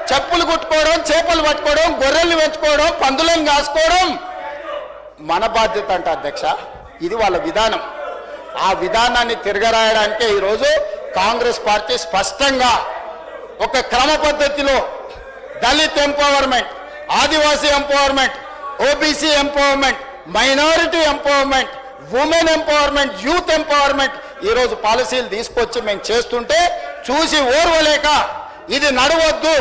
[SPEAKER 1] చెప్పులు కుట్టుకోవడం, చేపలు పట్టుకోవడం, గొర్రెల్ని పెంచుకోవడం, పందులను కాసుకోవడం మన బాధ్యత అంట అధ్యక్ష. ఇది వాళ్ళ విధానం. ఆ విధానాన్ని తిరగరాయడానికే ఈరోజు కాంగ్రెస్ పార్టీ స్పష్టంగా ఒక క్రమ పద్ధతిలో Dalit empowerment, Adivasi empowerment, OBC empowerment, minority empowerment, women empowerment, youth empowerment ఈరోజు పాలసీలు తీసుకొచ్చి మేము చేస్తుంటే చూసి ఓర్వలేక ఇది నడవద్దు,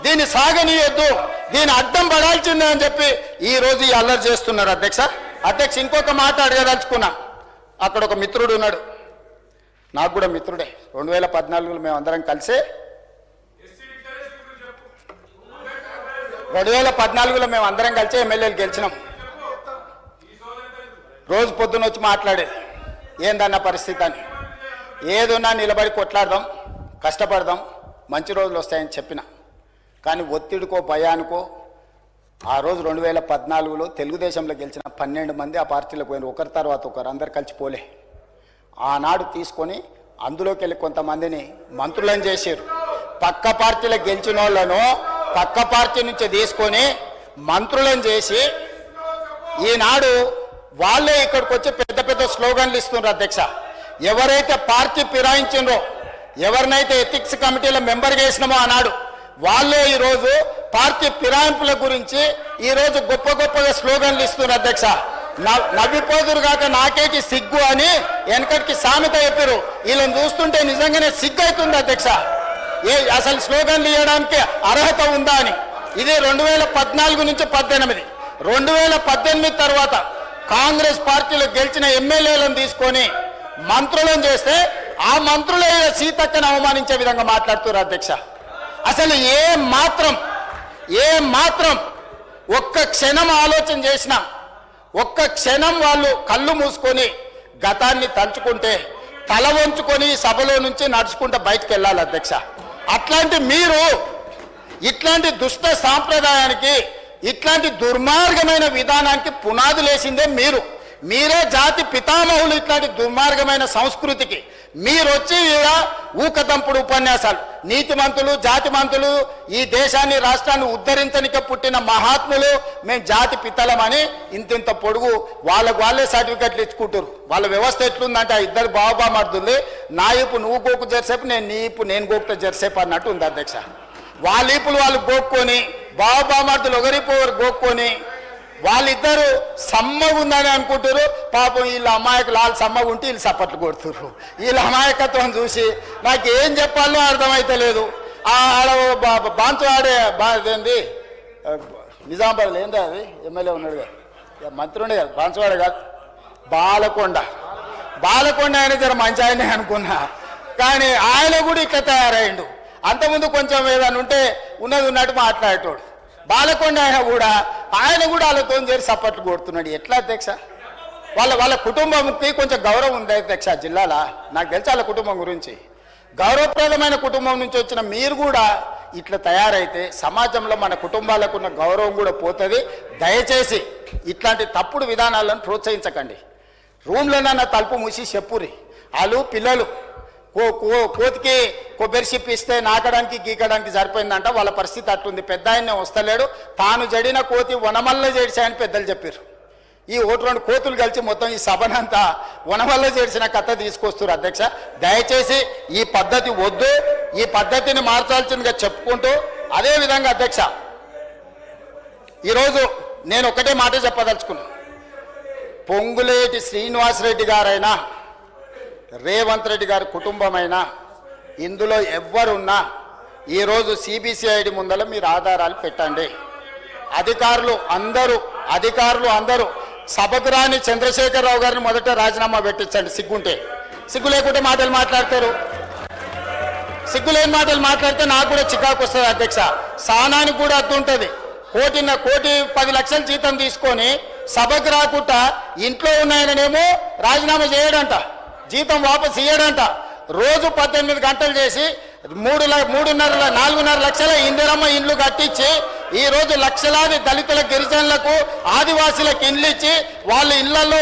[SPEAKER 1] దీన్ని సాగనీయొద్దు, దీని అడ్డం పడాల్సిందే అని చెప్పి ఈ రోజు ఈ అల్లరి చేస్తున్నారు అధ్యక్ష. అధ్యక్ష, ఇంకొక మాట అడగదలుచుకున్నా. అక్కడ ఒక మిత్రుడు ఉన్నాడు, నాకు కూడా మిత్రుడే. 2014లో మేము అందరం కలిసి 2014లో మేము అందరం కలిసి ఎమ్మెల్యేలు గెలిచినాం. రోజు పొద్దున వచ్చి మాట్లాడేది ఏందన్న పరిస్థితి అని. ఏదున్నా నిలబడి కొట్లాడదాం, కష్టపడదాం, మంచి రోజులు వస్తాయని చెప్పిన. కానీ ఒత్తిడికో భయానికో ఆ రోజు 2014లో తెలుగుదేశంలో గెలిచిన 12 మంది ఆ పార్టీలకు పోయిన, ఒకరి తర్వాత ఒకరు, అందరు కలిసి పోలే. ఆనాడు తీసుకొని అందులోకి వెళ్ళి కొంతమందిని మంత్రులను చేశారు. పక్క పార్టీలో గెలిచిన వాళ్ళను పక్క పార్టీ నుంచి తీసుకొని మంత్రులను చేసి ఈనాడు వాళ్ళే ఇక్కడికి వచ్చి పెద్ద పెద్ద స్లోగన్లు ఇస్తున్నారు అధ్యక్ష. ఎవరైతే పార్టీ ఫిరాయించిండ్రో, ఎవరినైతే ఎథిక్స్ కమిటీలో మెంబర్ చేసినామో ఆనాడు, వాళ్ళే ఈరోజు పార్టీ ఫిరాయింపుల గురించి ఈరోజు గొప్ప గొప్పగా స్లోగన్లు ఇస్తున్నారు అధ్యక్ష. నవ్విపోదురు కాక నాకేకి సిగ్గు అని వెనకటికి సామెత చెప్పారు. వీళ్ళని చూస్తుంటే నిజంగానే సిగ్గు అవుతుంది అధ్యక్ష. అసలు స్లోగన్లు ఇవ్వడానికి అర్హత ఉందా అని. ఇది 2014 నుంచి 18. 2018 తర్వాత కాంగ్రెస్ పార్టీలో గెలిచిన ఎమ్మెల్యేలను తీసుకొని మంత్రులను చేస్తే ఆ మంత్రులే సీతక్కను అవమానించే విధంగా మాట్లాడుతున్నారు అధ్యక్ష. అసలు ఏ మాత్రం ఒక్క క్షణం ఆలోచన చేసినా, ఒక్క క్షణం వాళ్ళు కళ్ళు మూసుకొని గతాన్ని తలుచుకుంటే తల వంచుకొని సభలో నుంచి నడుచుకుంటూ బయటకు వెళ్ళాలి అధ్యక్ష. అట్లాంటి మీరు ఇట్లాంటి దుష్ట సాంప్రదాయానికి, ఇట్లాంటి దుర్మార్గమైన విధానానికి పునాదులేసిందే మీరే జాతి పితామహులు. ఇట్లాంటి దుర్మార్గమైన సంస్కృతికి మీరు వచ్చి ఈడ ఊకదంపుడు ఉపన్యాసాలు, నీతిమంతులు జాతిమంతులు, ఈ దేశాన్ని రాష్ట్రాన్ని ఉద్ధరించనిక పుట్టిన మహాత్ములు, మేము జాతి పిత్తలమని ఇంతింత పొడుగు వాళ్ళే సర్టిఫికెట్లు ఇచ్చుకుంటారు. వాళ్ళ వ్యవస్థ ఎట్లుందంటే ఆ ఇద్దరు బాబామర్దులు, నా ఇప్పు నువ్వు గోకు జరిసేపు నేను గోకుతా జరిసేపు అన్నట్టు ఉంది అధ్యక్ష. వాళ్ళ ఈపులు వాళ్ళు గోక్కొని బాబామర్దులు ఒకరిపు గోక్కొని వాళ్ళిద్దరు సమ్మగా ఉందని అనుకుంటారు. పాపం వీళ్ళ అమాయకులు వాళ్ళు సమ్మగా ఉంటే వీళ్ళు చప్పట్లు కొడుతుర్రు. వీళ్ళ అమాయకత్వం చూసి నాకు ఏం చెప్పాలో అర్థమైతే లేదు. ఆడ బాన్సువాడే ఏంది నిజామాబాద్లో ఏంది అది ఎమ్మెల్యే ఉన్నాడు కదా, మంత్రి ఉండే కదా, బాన్సువాడే కాదు బాలకొండ ఆయన జర మంచి ఆయనే అనుకున్నా, కానీ ఆయన కూడా ఇట్లా తయారైండు. అంతకుముందు కొంచెం ఏదైనా ఉంటే ఉన్నది ఉన్నట్టు మాట్లాడేటోడు. బాలకొండ ఆయన కూడా వాళ్ళతో చేరి సపోర్ట్లు కొడుతున్నాడు. ఎట్లా అధ్యక్ష? వాళ్ళ కుటుంబంకి కొంచెం గౌరవం ఉంది అధ్యక్ష జిల్లాలో. నాకు తెలుసు వాళ్ళ కుటుంబం గురించి. గౌరవప్రదమైన కుటుంబం నుంచి వచ్చిన మీరు కూడా ఇట్లా తయారైతే సమాజంలో మన కుటుంబాలకు ఉన్న గౌరవం కూడా పోతుంది. దయచేసి ఇట్లాంటి తప్పుడు విధానాలను ప్రోత్సహించకండి. రూమ్లోనన్నా తలుపు మూసి చెప్పురి. వాళ్ళు పిల్లలు కోతికి కొబ్బరి చిప్పి ఇస్తే నాకడానికి గీకడానికి సరిపోయిందంట. వాళ్ళ పరిస్థితి అట్లుంది. పెద్ద ఆయన్నే వస్తలేడు, తాను జడిన కోతి వనమల్ల జడిసాయని పెద్దలు చెప్పారు. ఈ ఓటు రెండు కోతులు కలిసి మొత్తం ఈ సభనంతా వనమల్ల చేసిన కథ తీసుకొస్తారు అధ్యక్ష. దయచేసి ఈ పద్ధతి వద్దు, ఈ పద్ధతిని మార్చాల్సిందిగా చెప్పుకుంటూ, అదేవిధంగా అధ్యక్ష ఈరోజు నేను ఒకటే మాట చెప్పదలుచుకున్నాను. పొంగులేటి శ్రీనివాసరెడ్డి గారైనా రేవంత్ రెడ్డి గారి కుటుంబమైనా ఇందులో ఎవ్వరున్నా ఈరోజు సిబిసిఐడి ముందర మీరు ఆధారాలు పెట్టండి. అధికారులు అందరూ సభకు రాని చంద్రశేఖరరావు గారిని మొదట రాజీనామా పెట్టించండి. సిగ్గు లేకుంటే మాటలు మాట్లాడతారు. సిగ్గులేని మాటలు మాట్లాడితే నాకు కూడా చికాకు వస్తుంది అధ్యక్ష. సానానికి కూడా అర్థం ఉంటుంది. కోటి 10 లక్షల జీతం తీసుకొని సభకు రాకుండా ఇంట్లో ఉన్నాయననేమో రాజీనామా చేయడంట, జీతం వాపసు ఇయ్యడంట. రోజు 18 గంటలు చేసి 4.5 లక్షల ఇందిరమ్మ ఇండ్లు కట్టించి ఈ రోజు లక్షలాది దళితుల గిరిజనులకు ఆదివాసీలకు ఇండ్లు ఇచ్చి వాళ్ళ ఇళ్లలో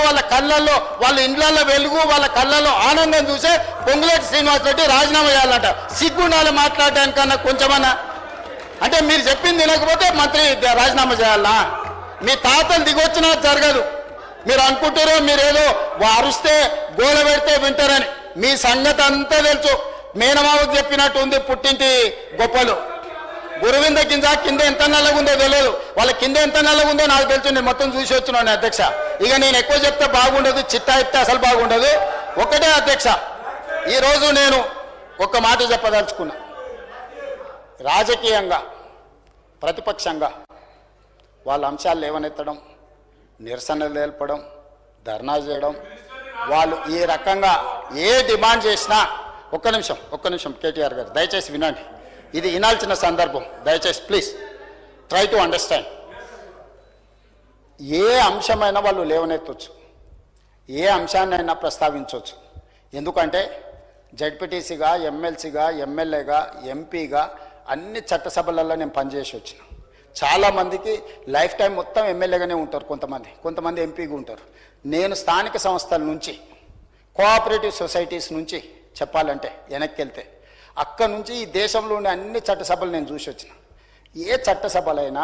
[SPEAKER 1] వాళ్ళ ఇండ్లలో వెలుగు వాళ్ళ కళ్ళల్లో ఆనందం చూసే పొంగులేటి శ్రీనివాసరెడ్డి రాజీనామా చేయాలంట. సిగ్గుండాలి మాట్లాడడానికన్నా కొంచెమన్నా. అంటే మీరు చెప్పింది తినకపోతే మంత్రి రాజీనామా చేయాలనా? మీ తాతలు దిగొచ్చినా జరగదు. మీరు అనుకుంటారో మీరేదో అరుస్తే గోల పెడితే వింటారని. మీ సంగతి అంతా తెలుసు. మేనమావకు చెప్పినట్టు ఉంది పుట్టింటి గొప్పలు. గురువింద కింద ఎంత నల్లగా ఉందో తెలియదు. వాళ్ళ కింద ఎంత నల్లగా ఉందో నాకు తెలుసు. నేను మొత్తం చూసి వచ్చినాను అధ్యక్ష. ఇక నేను ఎక్కువ చెప్తే బాగుండదు, చిట్టా ఇస్తే అసలు బాగుండదు. ఒకటే అధ్యక్ష, ఈరోజు నేను ఒక మాట చెప్పదలుచుకున్నా. రాజకీయంగా ప్రతిపక్షంగా వాళ్ళ అంశాలు లేవనెత్తడం, నిరసనలు తెలపడం, ధర్నా చేయడం, వాళ్ళు ఈ రకంగా ఏ డిమాండ్ చేసినా ఒక్క నిమిషం కేటీఆర్ గారు దయచేసి వినండి. ఇది వినాల్సిన సందర్భం. దయచేసి ప్లీజ్ ట్రై టు అండర్స్టాండ్. ఏ అంశమైనా వాళ్ళు లేవనెత్తవచ్చు, ఏ అంశాన్నైనా ప్రస్తావించవచ్చు. ఎందుకంటే జడ్పీటీసీగా, ఎమ్మెల్సీగా, ఎమ్మెల్యేగా, ఎంపీగా అన్ని చట్టసభలలో నేను పనిచేసి వచ్చిన. చాలామందికి లైఫ్ టైం మొత్తం ఎమ్మెల్యేగానే ఉంటారు, కొంతమంది ఎంపీగా ఉంటారు. నేను స్థానిక సంస్థల నుంచి, కోఆపరేటివ్ సొసైటీస్ నుంచి చెప్పాలంటే వెనక్కి వెళ్తే అక్కడ నుంచి ఈ దేశంలో ఉండే అన్ని చట్టసభలు నేను చూసి వచ్చిన. ఏ చట్టసభలైనా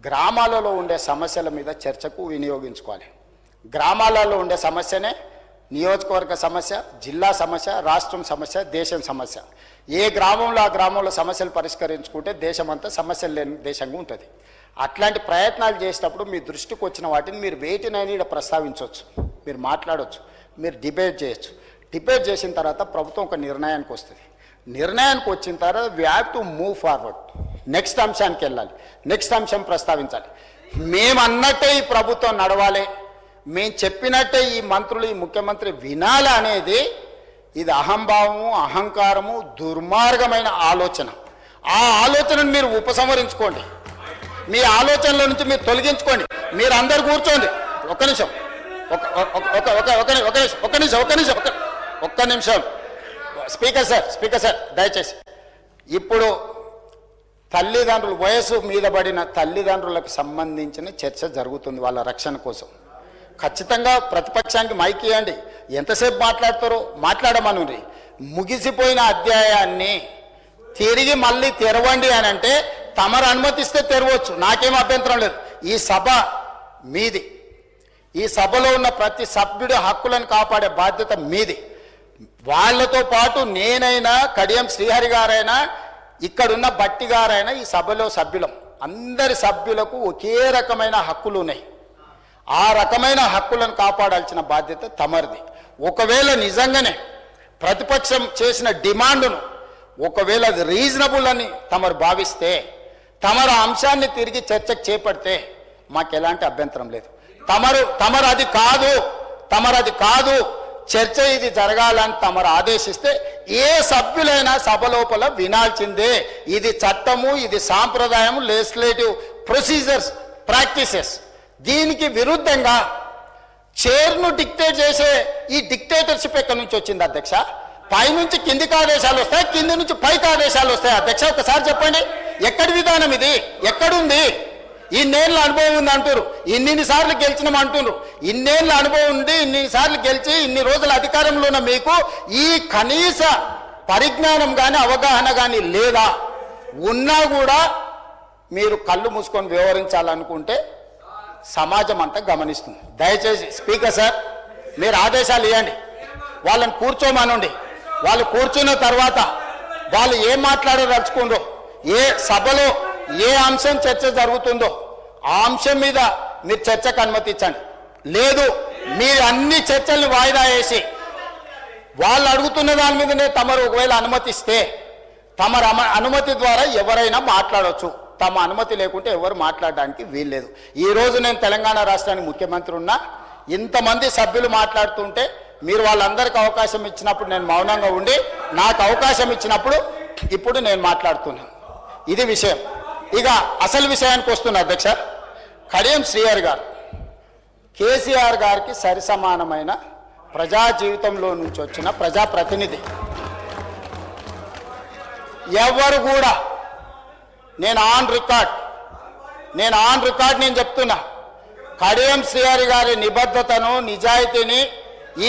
[SPEAKER 1] గ్రామాలలో ఉండే సమస్యల మీద చర్చకు వినియోగించుకోవాలి. గ్రామాలలో ఉండే సమస్యనే నియోజకవర్గ సమస్య, జిల్లా సమస్య, రాష్ట్రం సమస్య, దేశం సమస్య. ఏ గ్రామంలో ఆ గ్రామంలో సమస్యలు పరిష్కరించుకుంటే దేశం అంతా సమస్యలు లేని దేశంగా ఉంటుంది. అట్లాంటి ప్రయత్నాలు చేసేటప్పుడు మీ దృష్టికి వచ్చిన వాటిని మీరు వేటినైనా ఇక్కడ ప్రస్తావించవచ్చు, మీరు మాట్లాడవచ్చు, మీరు డిబేట్ చేయొచ్చు. డిబేట్ చేసిన తర్వాత ప్రభుత్వం ఒక నిర్ణయానికి వస్తుంది. నిర్ణయానికి వచ్చిన తర్వాత we have to move forward. Next అంశానికి వెళ్ళాలి, నెక్స్ట్ అంశం ప్రస్తావించాలి. మేము అన్నట్టే ఈ ప్రభుత్వం నడవాలి, మేము చెప్పినట్టే ఈ మంత్రులు, ఈ ముఖ్యమంత్రి వినాలి అనేది ఇది అహంభావము, అహంకారము, దుర్మార్గమైన ఆలోచన. ఆ ఆలోచనను మీరు ఉపసంహరించుకోండి. మీ ఆలోచనల నుంచి మీరు తొలగించుకోండి. మీరు అందరు కూర్చోండి. ఒక్క నిమిషం స్పీకర్ సార్ దయచేసి. ఇప్పుడు వయసు మీద పడిన తల్లిదండ్రులకు సంబంధించిన చర్చ జరుగుతుంది వాళ్ళ రక్షణ కోసం. ఖచ్చితంగా ప్రతిపక్షానికి మైక్ ఇవ్వండి, ఎంతసేపు మాట్లాడతారో మాట్లాడమనుండ్రి. ముగిసిపోయిన అధ్యాయాన్ని తిరిగి మళ్ళీ తెరవండి అని అంటే తమరు అనుమతిస్తే తెరవచ్చు, నాకేం అభ్యంతరం లేదు. ఈ సభ మీది, ఈ సభలో ఉన్న ప్రతి సభ్యుడి హక్కులను కాపాడే బాధ్యత మీది. వాళ్లతో పాటు నేనైనా, కడియం శ్రీహరి గారైనా, ఇక్కడున్న బట్టి గారైనా ఈ సభలో సభ్యులం. అందరి సభ్యులకు ఒకే రకమైన హక్కులు ఉన్నాయి. ఆ రకమైన హక్కులను కాపాడాల్సిన బాధ్యత తమరిది. ఒకవేళ నిజంగానే ప్రతిపక్షం చేసిన డిమాండ్ను ఒకవేళ అది రీజనబుల్ అని తమరు భావిస్తే, తమరు అంశాన్ని తిరిగి చర్చకు చేపడితే మాకు ఎలాంటి అభ్యంతరం లేదు. తమరు అది కాదు చర్చ ఇది జరగాలని తమరు ఆదేశిస్తే ఏ సభ్యులైనా సభ లోపల వినాల్సిందే. ఇది చట్టము, ఇది సాంప్రదాయము, లెజిస్లేటివ్ ప్రొసీజర్స్, ప్రాక్టీసెస్. దీనికి విరుద్ధంగా చైర్ను డిక్టేట్ చేసే ఈ డిక్టేటర్షిప్ ఎక్కడి నుంచి వచ్చింది అధ్యక్ష? పైనుంచి కిందికి ఆదేశాలు వస్తాయి, కింది నుంచి పైకి ఆదేశాలు వస్తాయి. అధ్యక్ష ఒకసారి చెప్పండి, ఎక్కడి విధానం ఇది? ఎక్కడుంది? ఇన్నేళ్ళ అనుభవం ఉంది అంటారు, ఇన్నిసార్లు గెలిచినాం అంటున్నారు. ఇన్నేళ్ళ అనుభవం ఉండి ఇన్నిసార్లు గెలిచి ఇన్ని రోజుల అధికారంలో ఉన్న మీకు ఈ కనీస పరిజ్ఞానం కానీ అవగాహన కానీ లేదా? ఉన్నా కూడా మీరు కళ్ళు మూసుకొని వ్యవహరించాలనుకుంటే సమాజం అంతా గమనిస్తుంది. దయచేసి స్పీకర్ సార్ మీరు ఆదేశాలు ఇవ్వండి, వాళ్ళని కూర్చోమనండి. వాళ్ళు కూర్చున్న తర్వాత వాళ్ళు ఏం మాట్లాడదలుచుకుందో, ఏ సభలో ఏ అంశం చర్చ జరుగుతుందో ఆ అంశం మీద మీరు చర్చకు అనుమతించండి. లేదు మీరు అన్ని చర్చల్ని వాయిదా వేసి వాళ్ళు అడుగుతున్న దాని మీదనే తమరు ఒకవేళ అనుమతిస్తే, తమరు అనుమతి ద్వారా ఎవరైనా మాట్లాడవచ్చు. తమ అనుమతి లేకుంటే ఎవరు మాట్లాడడానికి వీల్లేదు. ఈరోజు నేను తెలంగాణ రాష్ట్రానికి ముఖ్యమంత్రి ఉన్నా, ఇంతమంది సభ్యులు మాట్లాడుతుంటే మీరు వాళ్ళందరికీ అవకాశం ఇచ్చినప్పుడు నేను మౌనంగా ఉండి, నాకు అవకాశం ఇచ్చినప్పుడు ఇప్పుడు నేను మాట్లాడుతున్నాను. ఇది విషయం. ఇక అసలు విషయానికి వస్తున్నా అధ్యక్ష. కడియం శ్రీహరి గారు కేసీఆర్ గారికి సరిసమానమైన ప్రజా జీవితంలో నుంచి వచ్చిన ప్రజాప్రతినిధి. ఎవరు కూడా నేను ఆన్ రికార్డ్ నేను చెప్తున్నా, కడియం శ్రీహరి గారి నిబద్ధతను, నిజాయితీని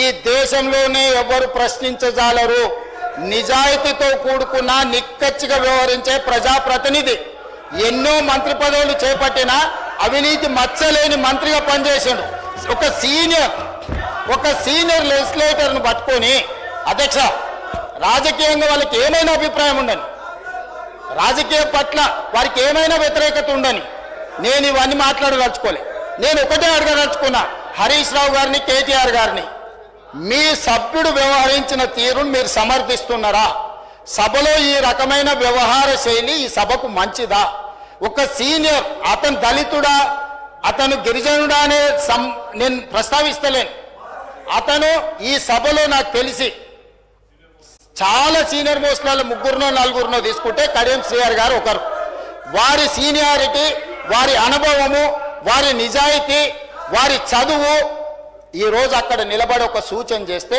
[SPEAKER 1] ఈ దేశంలోనే ఎవరు ప్రశ్నించజాలరు. నిజాయితీతో కూడుకున్న నిక్కచ్చిగా వ్యవహరించే ప్రజాప్రతినిధి. ఎన్నో మంత్రి పదవులు చేపట్టిన అవినీతి మచ్చలేని మంత్రిగా పనిచేసాడు. ఒక సీనియర్ లెజిస్లేటర్ను పట్టుకొని అధ్యక్ష రాజకీయంగా వాళ్ళకి ఏమైనా అభిప్రాయం ఉండని, రాజకీయ పట్ల వారికి ఏమైనా వ్యతిరేకత ఉండని నేను ఇవన్నీ మాట్లాడదలుచుకోలే. నేను ఒకటే అడగదలుచుకున్నా హరీష్ రావు గారిని, కేటీఆర్ గారిని, మీ సభ్యుడు వ్యవహరించిన తీరును మీరు సమర్థిస్తున్నారా? సభలో ఈ రకమైన వ్యవహార శైలి ఈ సభకు మంచిదా? ఒక సీనియర్, అతను దళితుడా, అతను గిరిజనుడా అనే నేను ప్రస్తావిస్తలేను. అతను ఈ సభలో నాకు తెలిసి చాలా సీనియర్ మోస్ట్లలో 3 4 తీసుకుంటే కడియం శ్రీహరి గారు ఒకరు. వారి సీనియారిటీ, వారి అనుభవము, వారి నిజాయితీ, వారి చదువు ఈరోజు అక్కడ నిలబడి ఒక సూచన చేస్తే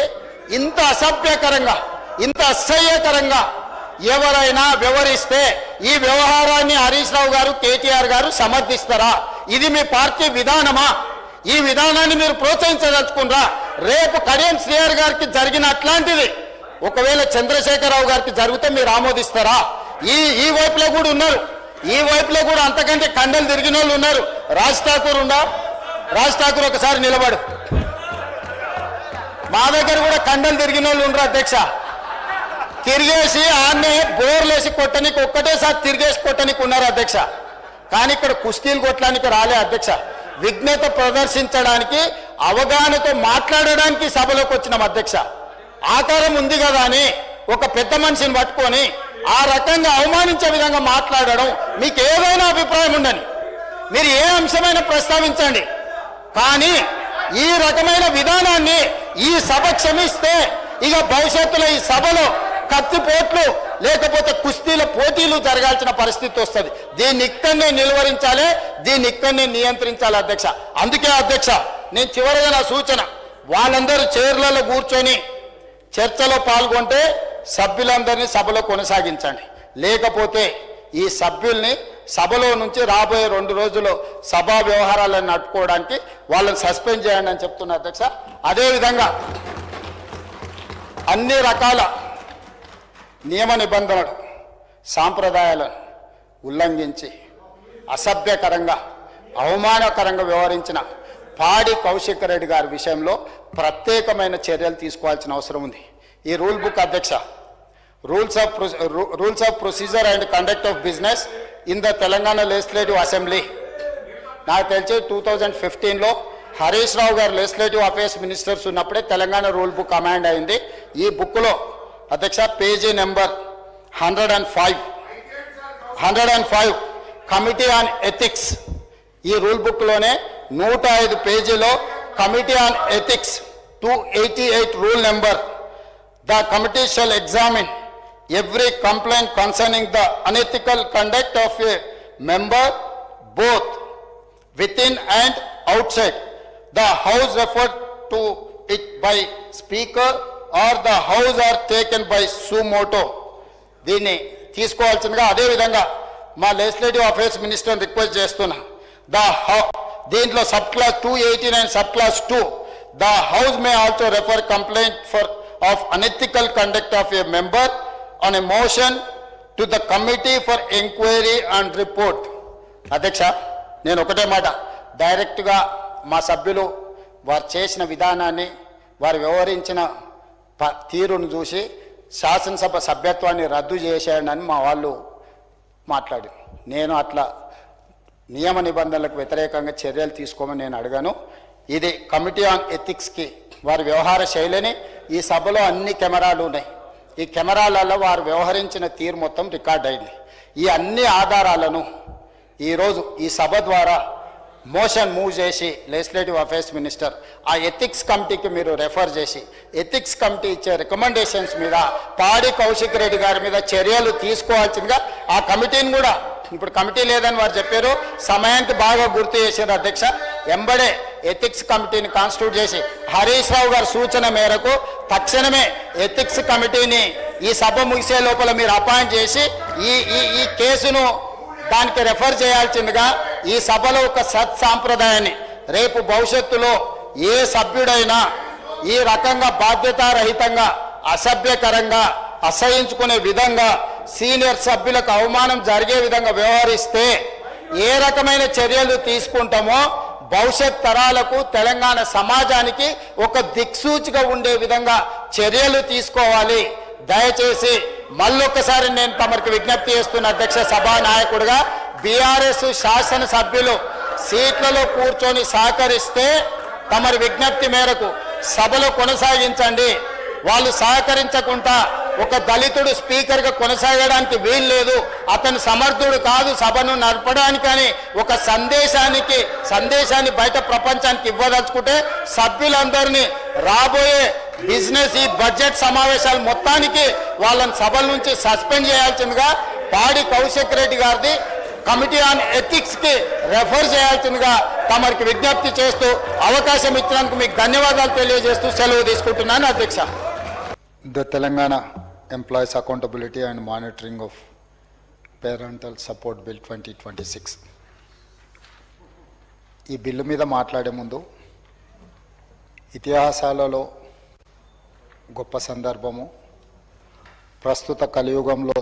[SPEAKER 1] ఇంత అసభ్యకరంగా, ఇంత అసహ్యకరంగా ఎవరైనా వ్యవహరిస్తే ఈ వ్యవహారాన్ని హరీష్ రావు గారు, కేటీఆర్ గారు సమర్థిస్తారా? ఇది మీ పార్టీ విధానమా? ఈ విధానాన్ని మీరు ప్రోత్సహించదలుచుకున్నారా? రేపు కడియం శ్రీహరి గారికి జరిగిన అట్లాంటిది ఒకవేళ చంద్రశేఖరరావు గారికి జరిగితే మీరు ఆమోదిస్తారా? ఈ వైపులో కూడా ఉన్నారు, ఈ వైపులో కూడా అంతకంటే కండలు తిరిగిన వాళ్ళు ఉన్నారు. రాజ్ ఠాకూర్ ఒకసారి నిలబడు. మా దగ్గర కూడా కండలు తిరిగిన వాళ్ళు ఉండరు అధ్యక్ష. తిరిగేసి ఆన్నే బోర్లేసి కొట్టనికి ఒక్కటేసారి తిరిగేసి కొట్టనికి ఉన్నారు అధ్యక్ష. కానీ ఇక్కడ కుస్తీలు కొట్టడానికి రాలే అధ్యక్ష. విఘ్నత ప్రదర్శించడానికి, అవగాహనతో మాట్లాడడానికి సభలోకి వచ్చినాం అధ్యక్ష. ఆకారం ఉంది కదా అని ఒక పెద్ద మనిషిని పట్టుకొని ఆ రకంగా అవమానించే విధంగా మాట్లాడడం, మీకు ఏదైనా అభిప్రాయం ఉండని మీరు ఏ అంశమైనా ప్రస్తావించండి. కానీ ఈ రకమైన విధానాన్ని ఈ సభ క్షమిస్తే ఇక భవిష్యత్తులో ఈ సభలో కత్తిపోట్లు లేకపోతే కుస్తీల పోటీలు జరగాల్సిన పరిస్థితి వస్తుంది. దీన్ని ఇక్కడనే నిలువరించాలి, దీన్ని ఇక్కడనే నియంత్రించాలి అధ్యక్ష. అందుకే అధ్యక్ష నేను చివరిగా నా సూచన, వాళ్ళందరూ చైర్లలో కూర్చొని చర్చలో పాల్గొంటే సభ్యులందరినీ సభలో కొనసాగించండి. లేకపోతే ఈ సభ్యుల్ని సభలో నుంచి రాబోయే 2 రోజుల్లో సభా వ్యవహారాలను నడుపుకోవడానికి వాళ్ళని సస్పెండ్ చేయండి అని చెప్తున్నా అధ్యక్ష. అదేవిధంగా అన్ని రకాల నియమ నిబంధనలు సాంప్రదాయాలను ఉల్లంఘించి అసభ్యకరంగా అవమానకరంగా వ్యవహరించిన పాడి కౌశిక్ రెడ్డి గారి విషయంలో ప్రత్యేకమైన చర్యలు తీసుకోవాల్సిన అవసరం ఉంది. ఈ రూల్ బుక్ అధ్యక్ష, rules of procedure and conduct of business in the Telangana legislative assembly, నాకు తెలిసి 2015లో హరీష్ రావు గారు లెజిస్లేటివ్ అఫేర్స్ మినిస్టర్స్ ఉన్నప్పుడే తెలంగాణ రూల్ బుక్ అమాండ్ అయింది. ఈ బుక్లో అధ్యక్ష page number 105 committee on ethics, ఈ రూల్ బుక్లోనే 105 పేజీలో committee on ethics 288 rule number, the committee shall examine every complaint concerning the unethical conduct of a member both within and outside the house referred to it by speaker or the house are taken by suo motu. దీన్ని తీసుకోవాల్సిందిగా అదేవిధంగా మా legislative affairs మినిస్టర్ని request చేస్తున్నా. దీంట్లో sub class 289 sub class 2, the house may also refer complaint of unethical conduct of a member on a motion to the committee for inquiry and report. అధ్యక్ష, నేను ఒకటే మాట, డైరెక్ట్గా మా సభ్యులు వారు చేసిన విధానాన్ని, వారు వ్యవహరించిన తీరును చూసి శాసనసభ సభ్యత్వాన్ని రద్దు చేసేయండి అని మా వాళ్ళు మాట్లాడి, నేను అట్లా నియమ నిబంధనలకు వ్యతిరేకంగా చర్యలు తీసుకోమని నేను అడిగాను. ఇది కమిటీ ఆన్ ఎథిక్స్కి వారి వ్యవహార శైలిని, ఈ సభలో అన్ని కెమెరాలు ఉన్నాయి, ఈ కెమెరాలలో వారు వ్యవహరించిన తీరు మొత్తం రికార్డ్ అయింది. ఈ అన్ని ఆధారాలను ఈరోజు ఈ సభ ద్వారా మోషన్ మూవ్ చేసి లెజిస్లేటివ్ అఫేర్స్ మినిస్టర్ ఆ ఎథిక్స్ కమిటీకి మీరు రెఫర్ చేసి ఎథిక్స్ కమిటీ ఇచ్చే రికమెండేషన్స్ మీద పాడి కౌశిక్ రెడ్డి గారి మీద చర్యలు తీసుకోవాల్సిందిగా ఆ కమిటీని కూడా, ఇప్పుడు కమిటీ లేదని వారు చెప్పారు, సమయానికి బాగా గుర్తు చేశారు అధ్యక్ష. ఎంబడే ఎథిక్స్ కమిటీని కాన్స్టిట్యూట్ చేసి హరీష్ రావు గారి సూచన మేరకు తక్షణమే ఎథిక్స్ కమిటీని ఈ సభ ముగిసే లోపల మీరు అపాయింట్ చేసి ఈ కేసును దానికి రెఫర్ చేయాల్సిందిగా ఈ సభలో ఒక సత్సాంప్రదాయాన్ని, రేపు భవిష్యత్తులో ఏ సభ్యుడైనా ఈ రకంగా బాధ్యతారహితంగా అసభ్యకరంగా అసహించుకునే విధంగా సీనియర్ సభ్యులకు అవమానం జరిగే విధంగా వ్యవహరిస్తే ఏ రకమైన చర్యలు తీసుకుంటామో భవిష్యత్ తరాలకు తెలంగాణ సమాజానికి ఒక దిక్సూచిగా ఉండే విధంగా చర్యలు తీసుకోవాలి. దయచేసి మళ్ళొక్కసారి నేను తమరికి విజ్ఞప్తి చేస్తున్న అధ్యక్ష సభా నాయకుడిగా, బీఆర్ఎస్ శాసనసభ్యులు సీట్లలో కూర్చొని సహకరిస్తే తమరి విజ్ఞప్తి మేరకు సభలో కొనసాగించండి. వాళ్ళు సహకరించకుండా ఒక దళితుడు స్పీకర్గా కొనసాగడానికి వీలు లేదు, అతను సమర్థుడు కాదు సభను నడపడానికని ఒక సందేశాన్ని బయట ప్రపంచానికి ఇవ్వదలుచుకుంటే సభ్యులందరినీ రాబోయే బిజినెస్ ఈ బడ్జెట్ సమావేశాలు మొత్తానికి వాళ్ళని సభల నుంచి సస్పెండ్ చేయాల్సిందిగా పాడి కౌశిక్ రెడ్డి గారిది కమిటీ ఆన్ ఎథిక్స్ కి రెఫర్ చేయాల్సిందిగా తమరికి విజ్ఞప్తి చేస్తూ అవకాశం ఇచ్చినందుకు మీకు ధన్యవాదాలు తెలియజేస్తూ సెలవు తీసుకుంటున్నాను అధ్యక్ష. The Telangana employees accountability and monitoring of parental support bill 2026. ఈ బిల్లు మీద మాట్లాడే ముందు ఇతిహాసాలలో గొప్ప సందర్భము, ప్రస్తుత కలియుగంలో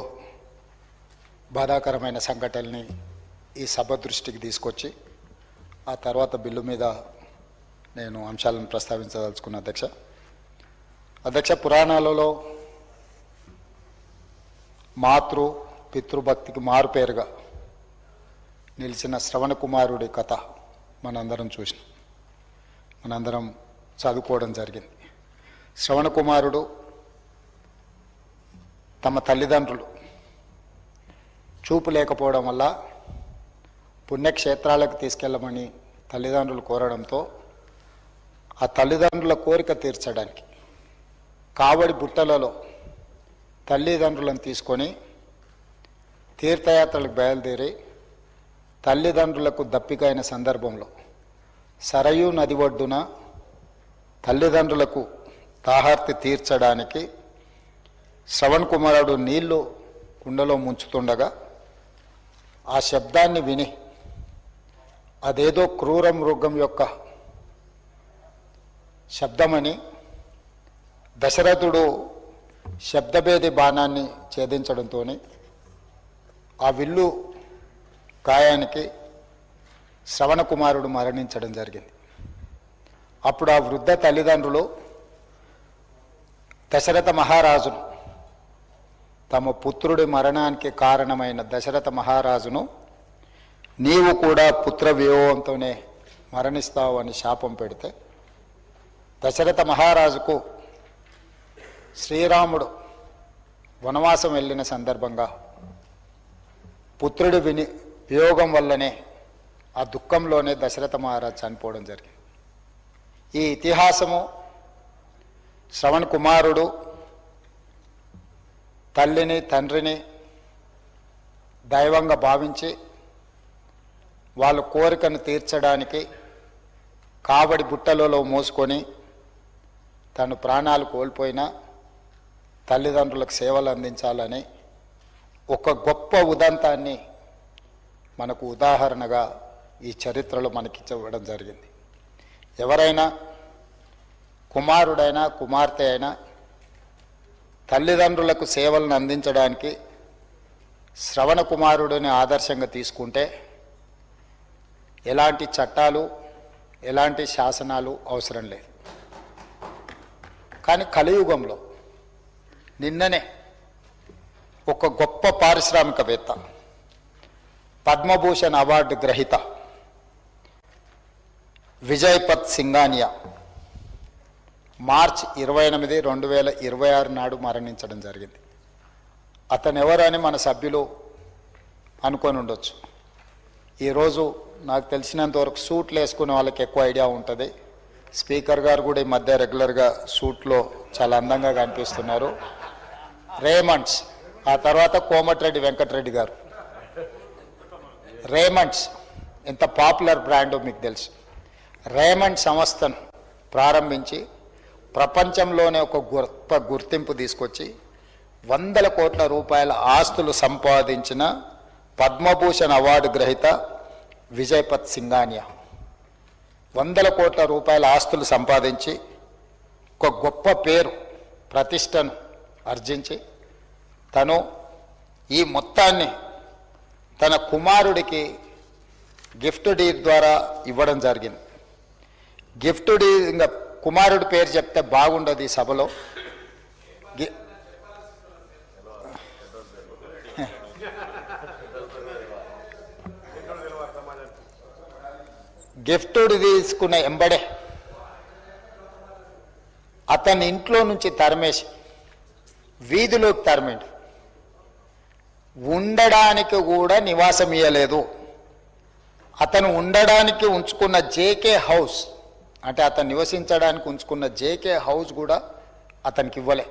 [SPEAKER 1] బాధాకరమైన సంఘటనల్ని ఈ సభ దృష్టికి తీసుకొచ్చి ఆ తర్వాత బిల్లు మీద నేను అంశాలను ప్రస్తావించదలుచుకున్న అధ్యక్ష. పురాణాలలో పితృభక్తికి మారుపేరుగా నిలిచిన శ్రవణ కుమారుడి కథ మనందరం చూసినాం, మనందరం చదువుకోవడం జరిగింది. శ్రవణ కుమారుడు తమ తల్లిదండ్రులు చూపు లేకపోవడం వల్ల పుణ్యక్షేత్రాలకు తీసుకెళ్ళమని తల్లిదండ్రులు కోరడంతో ఆ తల్లిదండ్రుల కోరిక తీర్చడానికి కావడి బుట్టలలో తల్లిదండ్రులను తీసుకొని తీర్థయాత్రలకు బయలుదేరి తల్లిదండ్రులకు దప్పికైన సందర్భంలో సరయూ నది ఒడ్డున తల్లిదండ్రులకు దాహార్తి తీర్చడానికి శ్రవణ్ కుమారుడు నీళ్లు కుండలో ముంచుతుండగా ఆ శబ్దాన్ని విని అదేదో క్రూర మృగం యొక్క శబ్దమని దశరథుడు శబ్దభేది బాణాన్ని ఛేదించడంతో ఆ విల్లు గాయానికి శ్రవణ కుమారుడు మరణించడం జరిగింది. అప్పుడు ఆ వృద్ధ తల్లిదండ్రులు దశరథ మహారాజును, తమ పుత్రుడి మరణానికి కారణమైన దశరథ మహారాజును నీవు కూడా పుత్ర వియోగంతోనే మరణిస్తావు అని శాపం పెడితే దశరథ మహారాజుకు శ్రీరాముడు వనవాసం వెళ్ళిన సందర్భంగా పుత్రుడి వియోగం వల్లనే ఆ దుఃఖంలోనే దశరథ మహారాజు చనిపోవడం జరిగింది. ఈ ఇతిహాసము శ్రవణ్ కుమారుడు తల్లిని తండ్రిని దైవంగా భావించి వాళ్ళ కోరికను తీర్చడానికి కావడి బుట్టలలో మోసుకొని తను ప్రాణాలు కోల్పోయినా తల్లిదండ్రులకు సేవలు అందించాలని ఒక గొప్ప ఉదంతాన్ని మనకు ఉదాహరణగా ఈ చరిత్రలో మనకి ఇవ్వడం జరిగింది. ఎవరైనా కుమారుడైనా కుమార్తె అయినా తల్లిదండ్రులకు సేవలను అందించడానికి శ్రవణ కుమారుడిని ఆదర్శంగా తీసుకుంటే ఎలాంటి చట్టాలు ఎలాంటి శాసనాలు అవసరం లేదు. కానీ కలియుగంలో నిన్ననే ఒక గొప్ప పారిశ్రామికవేత్త, పద్మభూషణ్ అవార్డు గ్రహీత విజయపత్ సింఘానియా మార్చ్ 28, 2026 నాడు మరణించడం జరిగింది. అతను ఎవరని మన సభ్యులు అనుకొని ఉండొచ్చు. ఈరోజు నాకు తెలిసినంతవరకు సూట్లు వేసుకునే వాళ్ళకి ఎక్కువ ఐడియా ఉంటుంది. స్పీకర్ గారు కూడా ఈ మధ్య రెగ్యులర్గా సూట్లో చాలా అందంగా కనిపిస్తున్నారు. రేమండ్స్, ఆ తర్వాత కోమటిరెడ్డి వెంకటరెడ్డి గారు. రేమండ్స్ ఎంత పాపులర్ బ్రాండో మీకు తెలుసు. రేమండ్ సంస్థను ప్రారంభించి ప్రపంచంలోనే ఒక గొప్ప గుర్తింపు తీసుకొచ్చి 100 కోట్ల రూపాయల ఆస్తులు సంపాదించిన పద్మభూషణ్ అవార్డు గ్రహీత విజయపత్ సింఘానియా 100 కోట్ల రూపాయల ఆస్తులు సంపాదించి ఒక గొప్ప పేరు ప్రతిష్టను ఆర్జించి తను ఈ మొత్తాన్ని తన కుమారుడికి గిఫ్ట్ డీడ్ ద్వారా ఇవ్వడం జరిగింది. గిఫ్ట్ డీడ్, ఇంకా కుమారుడి పేరు చెప్తే బాగుండదు ఈ సభలో. గిఫ్ట్ తీసుకున్న ఎంబడే అతని ఇంట్లో నుంచి తరిమేసి వీధిలోకి తరిమేండి. ఉండడానికి కూడా నివాసం ఇవ్వలేదు. అతను ఉండడానికి ఉంచుకున్న జేకే హౌస్, అంటే అతను నివసించడానికి ఉంచుకున్న జేకే హౌస్ కూడా అతనికి ఇవ్వలే.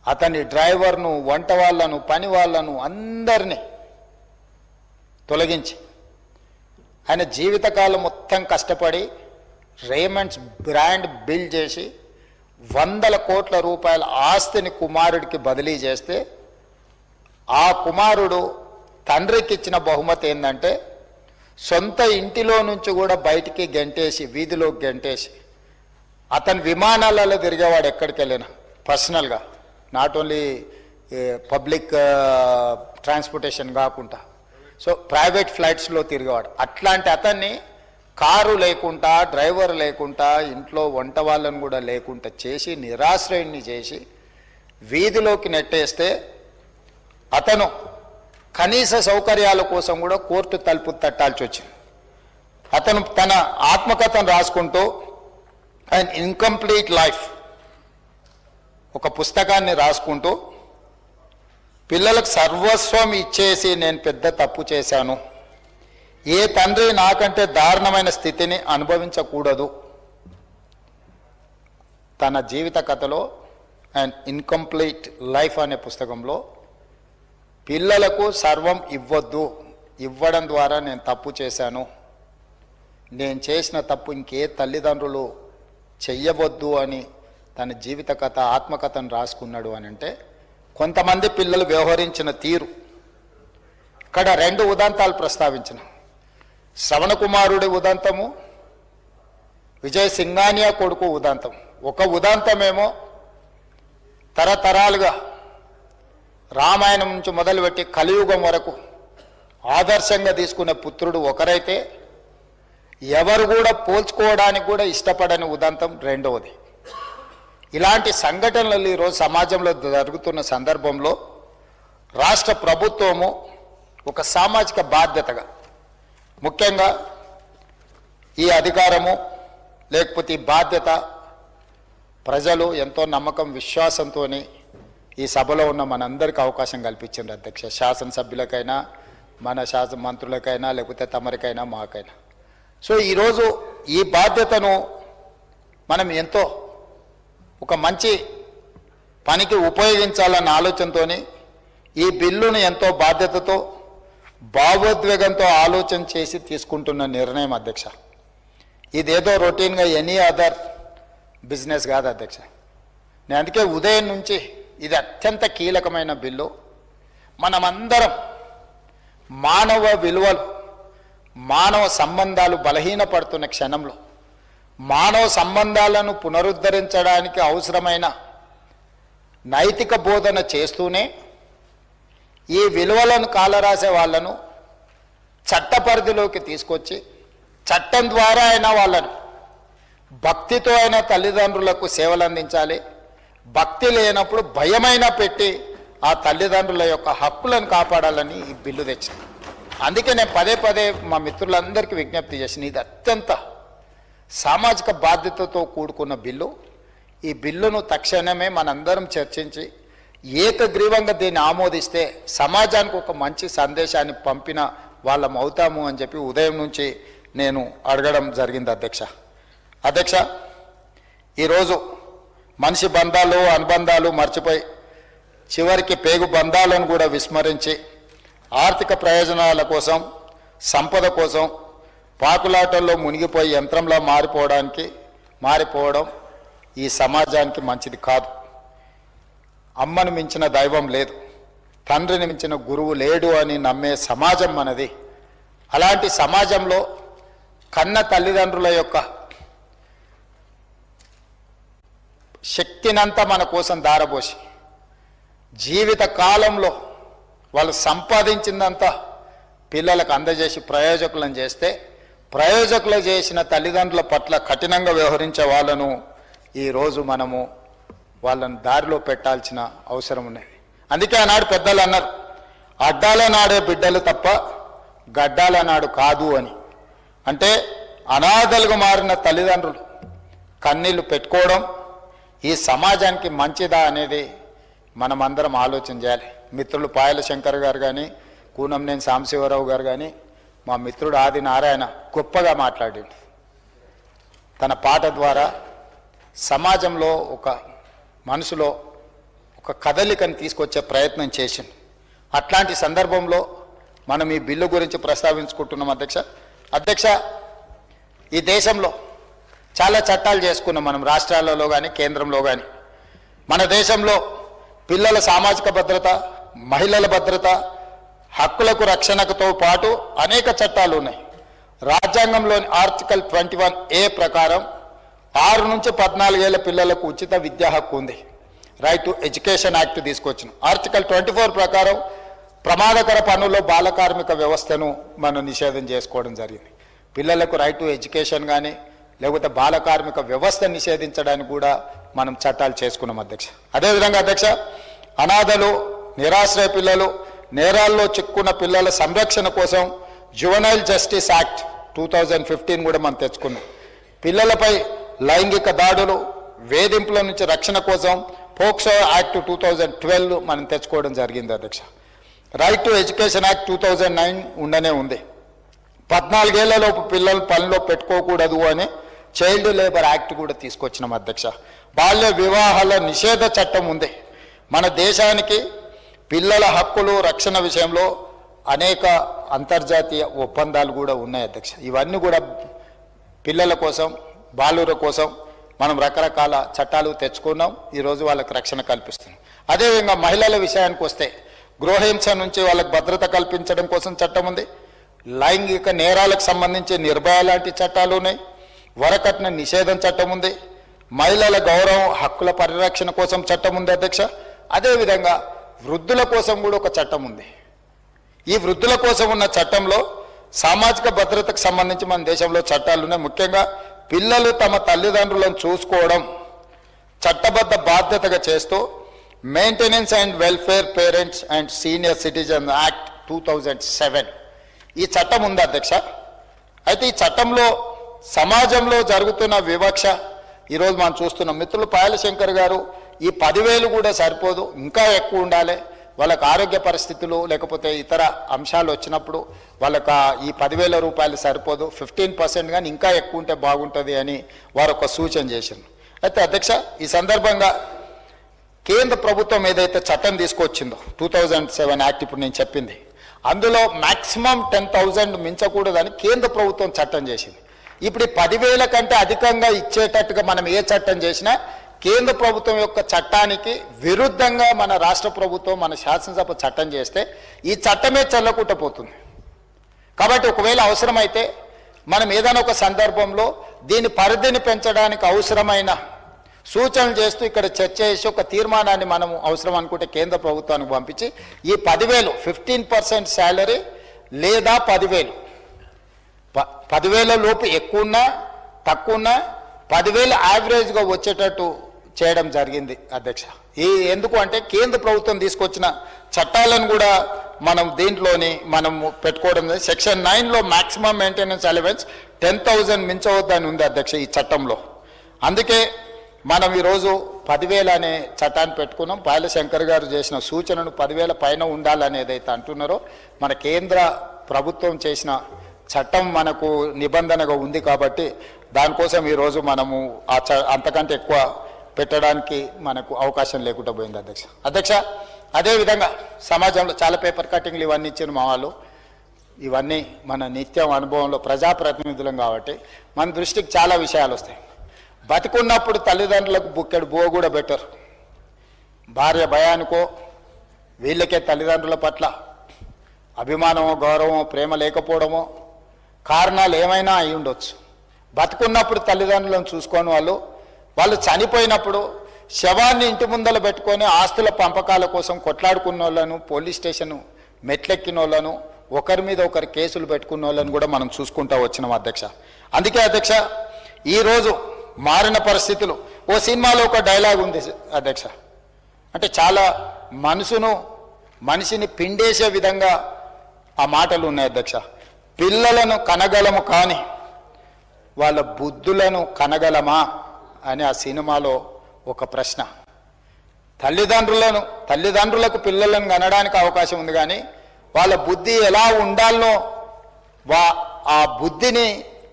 [SPEAKER 1] అతని డ్రైవర్ను, వంట వాళ్ళను, పని వాళ్ళను అందరినీ తొలగించి ఆయన జీవితకాలం మొత్తం కష్టపడి రేమండ్స్ బ్రాండ్ బిల్డ్ చేసి 100 కోట్ల రూపాయల ఆస్తిని కుమారుడికి బదిలీ చేస్తే ఆ కుమారుడు తండ్రికి ఇచ్చిన బహుమతి ఏంటంటే సొంత ఇంటిలో నుంచి కూడా బయటికి గెంటేసి, వీధిలోకి గెంటేసి, అతను విమానాలలో తిరిగేవాడు ఎక్కడికి వెళ్ళినా పర్సనల్గా, నాట్ ఓన్లీ పబ్లిక్ ట్రాన్స్పోర్టేషన్ కాకుండా, సో ప్రైవేట్ ఫ్లైట్స్లో తిరిగేవాడు. అట్లాంటి అతన్ని కారు లేకుండా, డ్రైవర్ లేకుండా, ఇంట్లో వంట వాళ్ళని కూడా లేకుండా చేసి నిరాశ్రయుణ్ణి చేసి వీధిలోకి నెట్టేస్తే అతను కనీస సౌకర్యాల కోసం కూడా కోర్టు తలుపు తట్టాల్సి వచ్చింది. అతను తన ఆత్మకథను రాసుకుంటూ అండ్ ఇన్కంప్లీట్ లైఫ్ ఒక పుస్తకాన్ని రాసుకుంటూ పిల్లలకు సర్వస్వం ఇచ్చేసి నేను పెద్ద తప్పు చేశాను, ఏ తండ్రి నాకంటే దారుణమైన స్థితిని అనుభవించకూడదు, తన జీవిత కథలో అండ్ ఇన్కంప్లీట్ లైఫ్ అనే పుస్తకంలో పిల్లలకు సర్వం ఇవ్వద్దు, ఇవ్వడం ద్వారా నేను తప్పు చేశాను, నేను చేసిన తప్పు ఇంకే తల్లిదండ్రులు చెయ్యవద్దు అని తన జీవిత కథ, ఆత్మకథను రాసుకున్నాడు అని అంటే కొంతమంది పిల్లలు వ్యవహరించిన తీరు. ఇక్కడ రెండు ఉదంతాలు ప్రస్తావించిన, శ్రవణ కుమారుడి ఉదంతము, విజయ్ సింఘానియా కొడుకు ఉదంతం. ఒక ఉదంతమేమో తరతరాలుగా రామాయణం నుంచి మొదలుపెట్టి కలియుగం వరకు ఆదర్శంగా తీసుకునే పుత్రుడు ఒకరైతే, ఎవరు కూడా పోల్చుకోవడానికి కూడా ఇష్టపడని ఉదంతం రెండవది. ఇలాంటి సంఘటనలు ఈరోజు సమాజంలో జరుగుతున్న సందర్భంలో రాష్ట్ర ప్రభుత్వము ఒక సామాజిక బాధ్యతగా, ముఖ్యంగా ఈ అధికారము లేకపోతే ఈ బాధ్యత ప్రజలు ఎంతో నమ్మకం విశ్వాసంతో ఈ సభలో ఉన్న మనందరికీ అవకాశం కల్పించింది అధ్యక్ష. శాసనసభ్యులకైనా మన శాసన మంత్రులకైనా లేకపోతే తమరికైనా మాకైనా. సో ఈరోజు ఈ బాధ్యతను మనం ఎంతో ఒక మంచి పనికి ఉపయోగించాలన్న ఆలోచనతో ఈ బిల్లును ఎంతో బాధ్యతతో భావోద్వేగంతో ఆలోచన చేసి తీసుకుంటున్న నిర్ణయం అధ్యక్ష. ఇదేదో రొటీన్గా ఎనీ అదర్ బిజినెస్ కాదు అధ్యక్ష. నేను అందుకే ఉదయం నుంచి ఇది అత్యంత కీలకమైన బిల్లు. మనమందరం మానవ విలువలు, మానవ సంబంధాలు బలహీనపడుతున్న క్షణంలో మానవ సంబంధాలను పునరుద్ధరించడానికి అవసరమైన నైతిక బోధన చేస్తూనే ఈ విలువలను కాలరాసే వాళ్ళను చట్ట పరిధిలోకి తీసుకొచ్చి చట్టం ద్వారా అయినా వాళ్ళను భక్తితో అయినా తల్లిదండ్రులకు సేవలు అందించాలి. భక్తి లేనప్పుడు భయమైనా పెట్టి ఆ తల్లిదండ్రుల యొక్క హక్కులను కాపాడాలని ఈ బిల్లు తెచ్చింది. అందుకే నేను పదే పదే మా మిత్రులందరికీ విజ్ఞప్తి చేసిన, ఇది అత్యంత సామాజిక బాధ్యతతో కూడుకున్న బిల్లు. ఈ బిల్లును తక్షణమే మనందరం చర్చించి ఏకగ్రీవంగా దీన్ని ఆమోదిస్తే సమాజానికి ఒక మంచి సందేశాన్ని పంపిన వాళ్ళం అవుతాము అని చెప్పి ఉదయం నుంచి నేను అడగడం జరిగింది అధ్యక్ష. ఈరోజు మనిషి బంధాలు అనుబంధాలు మర్చిపోయి చివరికి పేగు బంధాలను కూడా విస్మరించి ఆర్థిక ప్రయోజనాల కోసం, సంపద కోసం పాకులాటల్లో మునిగిపోయి యంత్రంలా మారిపోవడం ఈ సమాజానికి మంచిది కాదు. అమ్మను మించిన దైవం లేదు, తండ్రిని మించిన గురువు లేడు అని నమ్మే సమాజం మనది. అలాంటి సమాజంలో కన్న తల్లిదండ్రుల యొక్క శక్తినంతా మన కోసం దారబోసి జీవిత కాలంలో వాళ్ళు సంపాదించిందంతా పిల్లలకు అందజేసి ప్రయోజకులను చేస్తే, ప్రయోజకులు చేసిన తల్లిదండ్రుల పట్ల కఠినంగా వ్యవహరించే వాళ్ళను ఈరోజు మనము వాళ్ళని దారిలో పెట్టాల్సిన అవసరం ఉన్నది. అందుకే ఆనాడు పెద్దలు అన్నారు, అడ్డాల నాడే బిడ్డలు తప్ప గడ్డాల నాడు కాదు అని. అంటే అనాథలుగా మారిన తల్లిదండ్రులు కన్నీళ్లు పెట్టుకోవడం ఈ సమాజానికి మంచిదా అనేది మనమందరం ఆలోచన చేయాలి. మిత్రులు పాయల శంకర్ గారు కానీ, కూనంనేని సాంబశివరావు గారు కానీ, మా మిత్రుడు ఆది నారాయణ గొప్పగా మాట్లాడింది. తన పాట ద్వారా సమాజంలో ఒక మనసులో ఒక కదలికను తీసుకొచ్చే ప్రయత్నం చేసింది. అట్లాంటి సందర్భంలో మనం ఈ బిల్లు గురించి ప్రస్తావించుకుంటున్నాం అధ్యక్ష. ఈ దేశంలో చాలా చట్టాలు చేసుకున్నాం మనం, రాష్ట్రాలలో కానీ కేంద్రంలో కానీ. మన దేశంలో పిల్లల సామాజిక భద్రత, మహిళల భద్రత, హక్కులకు రక్షణతో పాటు అనేక చట్టాలు ఉన్నాయి. రాజ్యాంగంలోని ఆర్టికల్ 21A ప్రకారం 6 నుంచి 14 ఏళ్ల పిల్లలకు ఉచిత విద్యా హక్కు ఉంది. రైట్ టు ఎడ్యుకేషన్ యాక్ట్ తీసుకొచ్చిన. ఆర్టికల్ 24 ప్రకారం ప్రమాదకర పనుల్లో బాల కార్మిక వ్యవస్థను మనం నిషేధం చేసుకోవడం జరిగింది. పిల్లలకు రైట్ టు ఎడ్యుకేషన్ కానీ లేకపోతే బాల కార్మిక వ్యవస్థ నిషేధించడానికి కూడా మనం చట్టాలు చేసుకున్నాం అదేవిధంగా అనాథలు, నిరాశ్రయ పిల్లలు, నేరాల్లో చిక్కున్న పిల్లల సంరక్షణ కోసం జువెనైల్ జస్టిస్ యాక్ట్ 2015 కూడా మనం తెచ్చుకున్నాం. పిల్లలపై లైంగిక దాడులు, వేధింపుల నుంచి రక్షణ కోసం పోక్సో యాక్ట్ 2012 మనం తెచ్చుకోవడం జరిగింది రైట్ టు ఎడ్యుకేషన్ యాక్ట్ 2009 ఉండనే ఉంది. 14 ఏళ్లలోపు పిల్లలు పనిలో పెట్టుకోకూడదు అని చైల్డ్ లేబర్ యాక్ట్ కూడా తీసుకొచ్చినాం బాల్య వివాహాల నిషేధ చట్టం ఉంది. మన దేశానికి పిల్లల హక్కులు రక్షణ విషయంలో అనేక అంతర్జాతీయ ఒప్పందాలు కూడా ఉన్నాయి ఇవన్నీ కూడా పిల్లల కోసం, బాలుర కోసం మనం రకరకాల చట్టాలు తెచ్చుకున్నాం. ఈరోజు వాళ్ళకి రక్షణ కల్పిస్తున్నాం. అదేవిధంగా మహిళల విషయానికి వస్తే గృహహింస నుంచి వాళ్ళకి భద్రత కల్పించడం కోసం చట్టం ఉంది, లైంగిక నేరాలకు సంబంధించి నిర్భయ లాంటి చట్టాలు ఉన్నాయి, వరకట్న నిషేధం చట్టం ఉంది, మహిళల గౌరవం హక్కుల పరిరక్షణ కోసం చట్టం ఉంది అధ్యక్ష. అదేవిధంగా వృద్ధుల కోసం కూడా ఒక చట్టం ఉంది. ఈ వృద్ధుల కోసం ఉన్న చట్టంలో సామాజిక భద్రతకు సంబంధించి మన దేశంలో చట్టాలు ఉన్నాయి. ముఖ్యంగా పిల్లలు తమ తల్లిదండ్రులను చూసుకోవడం చట్టబద్ధ బాధ్యతగా చేస్తూ maintenance and welfare parents and senior citizen act 2007 ఈ చట్టం ఉంది అధ్యక్ష. అయితే ఈ చట్టంలో సమాజంలో జరుగుతున్న వివక్ష ఈరోజు మనం చూస్తున్నాం. మిత్రులు పాయల శంకర్ గారు ఈ 10,000 కూడా సరిపోదు, ఇంకా ఎక్కువ ఉండాలి, వాళ్ళకు ఆరోగ్య పరిస్థితులు లేకపోతే ఇతర అంశాలు వచ్చినప్పుడు వాళ్ళకు ఈ 10,000 రూపాయలు సరిపోదు, 15% కానీ ఇంకా ఎక్కువ ఉంటే బాగుంటుంది అని వారు ఒక సూచన చేశారు. అయితే అధ్యక్ష, ఈ సందర్భంగా కేంద్ర ప్రభుత్వం ఏదైతే చట్టం తీసుకొచ్చిందో 2007 యాక్ట్, ఇప్పుడు నేను చెప్పింది, అందులో మ్యాక్సిమం 10,000 మించకూడదని కేంద్ర ప్రభుత్వం చట్టం చేసింది. ఇప్పుడు 10,000 కంటే అధికంగా ఇచ్చేటట్టుగా మనం ఏ చట్టం చేసినా కేంద్ర ప్రభుత్వం యొక్క చట్టానికి విరుద్ధంగా మన రాష్ట్ర ప్రభుత్వం మన శాసనసభ చట్టం చేస్తే ఈ చట్టమే చెల్లకుండా పోతుంది. కాబట్టి ఒకవేళ అవసరమైతే మనం ఏదైనా ఒక సందర్భంలో దీని పరిధిని పెంచడానికి అవసరమైన సూచనలు చేస్తూ ఇక్కడ చర్చ చేసి ఒక తీర్మానాన్ని మనం అవసరం అనుకుంటే కేంద్ర ప్రభుత్వానికి పంపించి ఈ 10,000 15% శాలరీ లేదా 10,000 లోపు ఎక్కువన్నా తక్కువన్నా 10,000 యావరేజ్గా వచ్చేటట్టు చేయడం జరిగింది అధ్యక్ష. ఎందుకు అంటే కేంద్ర ప్రభుత్వం తీసుకొచ్చిన చట్టాలను కూడా మనం దీంట్లోని మనం పెట్టుకోవడం. సెక్షన్ 9లో మ్యాక్సిమం మెయింటెనెన్స్ అలవెన్స్ 10,000 మించవద్దని ఉంది అధ్యక్ష ఈ చట్టంలో. అందుకే మనం ఈరోజు 10,000 అనే చట్టాన్ని పెట్టుకున్నాం. పాయల శంకర్ గారు చేసిన సూచనను 10,000 పైన ఉండాలని ఏదైతే అంటున్నారో మన కేంద్ర ప్రభుత్వం చేసిన చట్టం మనకు నిబంధనగా ఉంది కాబట్టి దానికోసం ఈరోజు మనము అంతకంటే ఎక్కువ పెట్టడానికి మనకు అవకాశం లేకుండా పోయింది అధ్యక్ష. అదేవిధంగా సమాజంలో చాలా పేపర్ కటింగ్లు ఇవన్నీ ఇచ్చిన మా వాళ్ళు, ఇవన్నీ మన నిత్యం అనుభవంలో ప్రజాప్రతినిధులం కాబట్టి మన దృష్టికి చాలా విషయాలు వస్తాయి. బతికున్నప్పుడు తల్లిదండ్రులకు బుక్కెడు బువ్వ కూడా బెటర్, భార్య భయానికో వీళ్ళకే తల్లిదండ్రుల పట్ల అభిమానమో గౌరవమో ప్రేమ లేకపోవడమో కారణాలు ఏమైనా అయి ఉండొచ్చు. బతుకున్నప్పుడు తల్లిదండ్రులను చూసుకొని వాళ్ళు చనిపోయినప్పుడు శవాన్ని ఇంటి ముందర పెట్టుకొని ఆస్తుల పంపకాల కోసం కొట్లాడుకున్న వాళ్ళను, పోలీస్ స్టేషన్ మెట్లెక్కిన వాళ్ళను, ఒకరి మీద ఒకరి కేసులు పెట్టుకున్న వాళ్ళను కూడా మనం చూసుకుంటూ వచ్చినాం అధ్యక్ష. అందుకే అధ్యక్ష ఈరోజు మారిన పరిస్థితులు, ఓ సినిమాలో ఒక డైలాగ్ ఉంది అధ్యక్ష, అంటే చాలా మనిషిని పిండేసే విధంగా ఆ మాటలు ఉన్నాయి అధ్యక్ష. పిల్లలను కనగలము కానీ వాళ్ళ బుద్ధులను కనగలమా అని ఆ సినిమాలో ఒక ప్రశ్న. తల్లిదండ్రులకు పిల్లలను కనడానికి అవకాశం ఉంది కానీ వాళ్ళ బుద్ధి ఎలా ఉండాలనో ఆ బుద్ధిని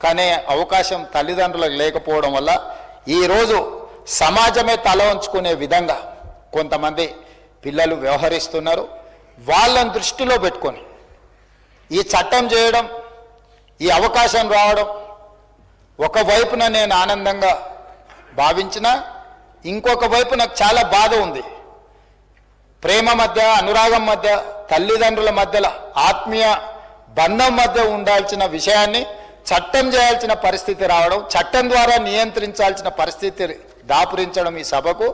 [SPEAKER 1] కనే అవకాశం తల్లిదండ్రులకు లేకపోవడం వల్ల ఈరోజు సమాజమే తల వంచుకునే విధంగా కొంతమంది పిల్లలు వ్యవహరిస్తున్నారు. వాళ్ళని దృష్టిలో పెట్టుకొని ఈ చట్టం చేయడం, ఈ అవకాశం రావడం ఒకవైపున నేను ఆనందంగా భావించినా ఇంకొక వైపు నాకు చాలా బాధ ఉంది. ప్రేమ మధ్య, అనురాగం మధ్య, తల్లిదండ్రుల మధ్యలో ఆత్మీయ బంధం మధ్య ఉండాల్సిన విషయాన్ని చట్టం చేయాల్సిన పరిస్థితి రావడం, చట్టం ద్వారా నియంత్రించాల్సిన పరిస్థితి దాపురించడం ఈ సభకు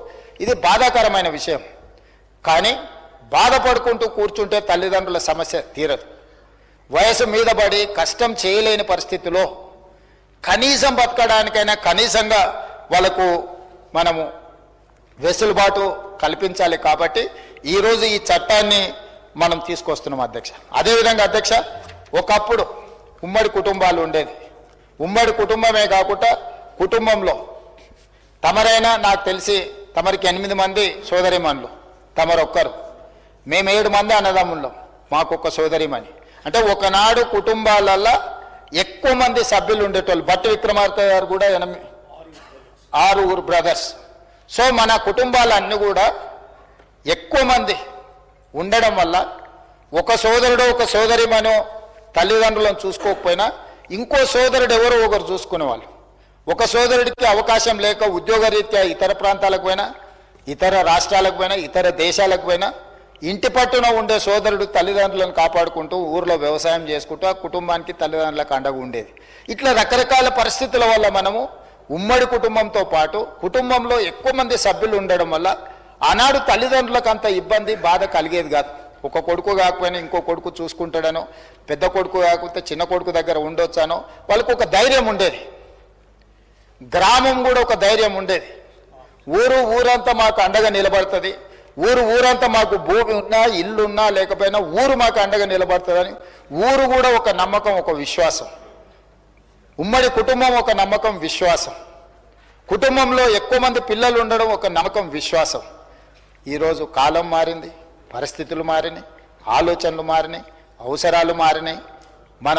[SPEAKER 1] ఇది బాధాకరమైన విషయం. కానీ బాధపడుకుంటూ కూర్చుంటే తల్లిదండ్రుల సమస్య తీరదు. వయసు మీద పడి కష్టం చేయలేని పరిస్థితిలో కనీసం బతకడానికైనా కనీసంగా వాళ్ళకు మనము వెసులుబాటు కల్పించాలి. కాబట్టి ఈరోజు ఈ చట్టాన్ని మనం తీసుకొస్తున్నాం అధ్యక్ష. అదేవిధంగా అధ్యక్ష, ఒకప్పుడు ఉమ్మడి కుటుంబాలు ఉండేది. ఉమ్మడి కుటుంబమే కాకుండా కుటుంబంలో తమరైనా, నాకు తెలిసి తమరికి 8 మంది సోదరిమణులు, తమరొక్కరు, మేము 7 మంది అన్నదమ్ముళ్ళం, మాకొక్క సోదరిమణి. అంటే ఒకనాడు కుటుంబాలల్లో ఎక్కువ మంది సభ్యులు ఉండేటోళ్ళు. భట్టి విక్రమార్క గారు కూడా 6 బ్రదర్స్. సో మన కుటుంబాలన్నీ కూడా ఎక్కువ మంది ఉండడం వల్ల ఒక సోదరుడు ఒక సోదరిమనో తల్లిదండ్రులను చూసుకోకపోయినా ఇంకో సోదరుడు ఎవరో ఒకరు చూసుకునేవాళ్ళు. ఒక సోదరుడికి అవకాశం లేక ఉద్యోగరీత్యా ఇతర ప్రాంతాలకు పోయినా, ఇతర రాష్ట్రాలకు పోయినా, ఇతర దేశాలకు పోయినా ఇంటి పట్టున ఉండే సోదరుడు తల్లిదండ్రులను కాపాడుకుంటూ ఊర్లో వ్యవసాయం చేసుకుంటూ ఆ కుటుంబానికి తల్లిదండ్రులకు అండగా ఉండేది. ఇట్లా రకరకాల పరిస్థితుల వల్ల మనము ఉమ్మడి కుటుంబంతో పాటు కుటుంబంలో ఎక్కువ మంది సభ్యులు ఉండడం వల్ల ఆనాడు తల్లిదండ్రులకు అంత ఇబ్బంది బాధ కలిగేది కాదు. ఒక కొడుకు కాకపోయినా ఇంకో కొడుకు చూసుకుంటాడనో, పెద్ద కొడుకు కాకపోతే చిన్న కొడుకు దగ్గర ఉండొచ్చానో వాళ్ళకు ఒక ధైర్యం ఉండేది. గ్రామం కూడా ఒక ధైర్యం ఉండేది. ఊరంతా మాకు అండగా నిలబడుతుంది, ఊరంతా మాకు భూమి ఉన్నా ఇల్లు ఉన్నా లేకపోయినా ఊరు మాకు అండగా నిలబడుతుందని ఊరు కూడా ఒక నమ్మకం, ఒక విశ్వాసం. ఉమ్మడి కుటుంబం ఒక నమ్మకం, విశ్వాసం. కుటుంబంలో ఎక్కువ మంది పిల్లలు ఉండడం ఒక నమ్మకం, విశ్వాసం. ఈరోజు కాలం మారింది, పరిస్థితులు మారినాయి, ఆలోచనలు మారినాయి, అవసరాలు మారినాయి, మన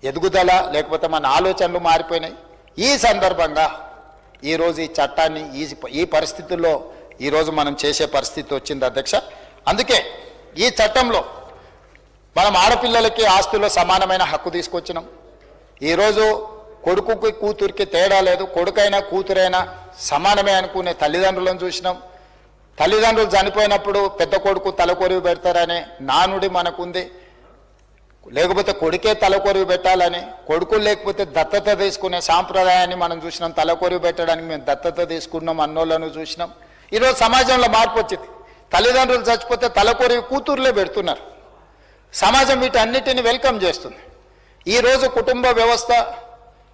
[SPEAKER 1] ఎదుగుదల లేకపోతే మన ఆలోచనలు మారిపోయినాయి. ఈ సందర్భంగా ఈరోజు ఈ చట్టాన్ని ఈ పరిస్థితుల్లో ఈరోజు మనం చేసే పరిస్థితి వచ్చింది అధ్యక్ష. అందుకే ఈ చట్టంలో మనం ఆడపిల్లలకి ఆస్తుల్లో సమానమైన హక్కు తీసుకొచ్చినాం. ఈరోజు కొడుకుకి కూతురికి తేడా లేదు, కొడుకైనా కూతురైనా సమానమే అనుకునే తల్లిదండ్రులను చూసినాం. తల్లిదండ్రులు చనిపోయినప్పుడు పెద్ద కొడుకు తలకొరివి పెడతారనే నానుడి మనకుంది, లేకపోతే కొడుకే తలకొరివి పెట్టాలని. కొడుకులు లేకపోతే దత్తత తీసుకునే సాంప్రదాయాన్ని మనం చూసినాం. తలకొరివి పెట్టడానికి మేము దత్తత తీసుకున్నాం అన్నోళ్ళను చూసినాం. ఈరోజు సమాజంలో మార్పు వచ్చింది. తల్లిదండ్రులు చచ్చిపోతే తలకొరివి కూతుర్లే పెడుతున్నారు. సమాజం వీటన్నిటిని వెల్కమ్ చేస్తుంది. ఈరోజు కుటుంబ వ్యవస్థ,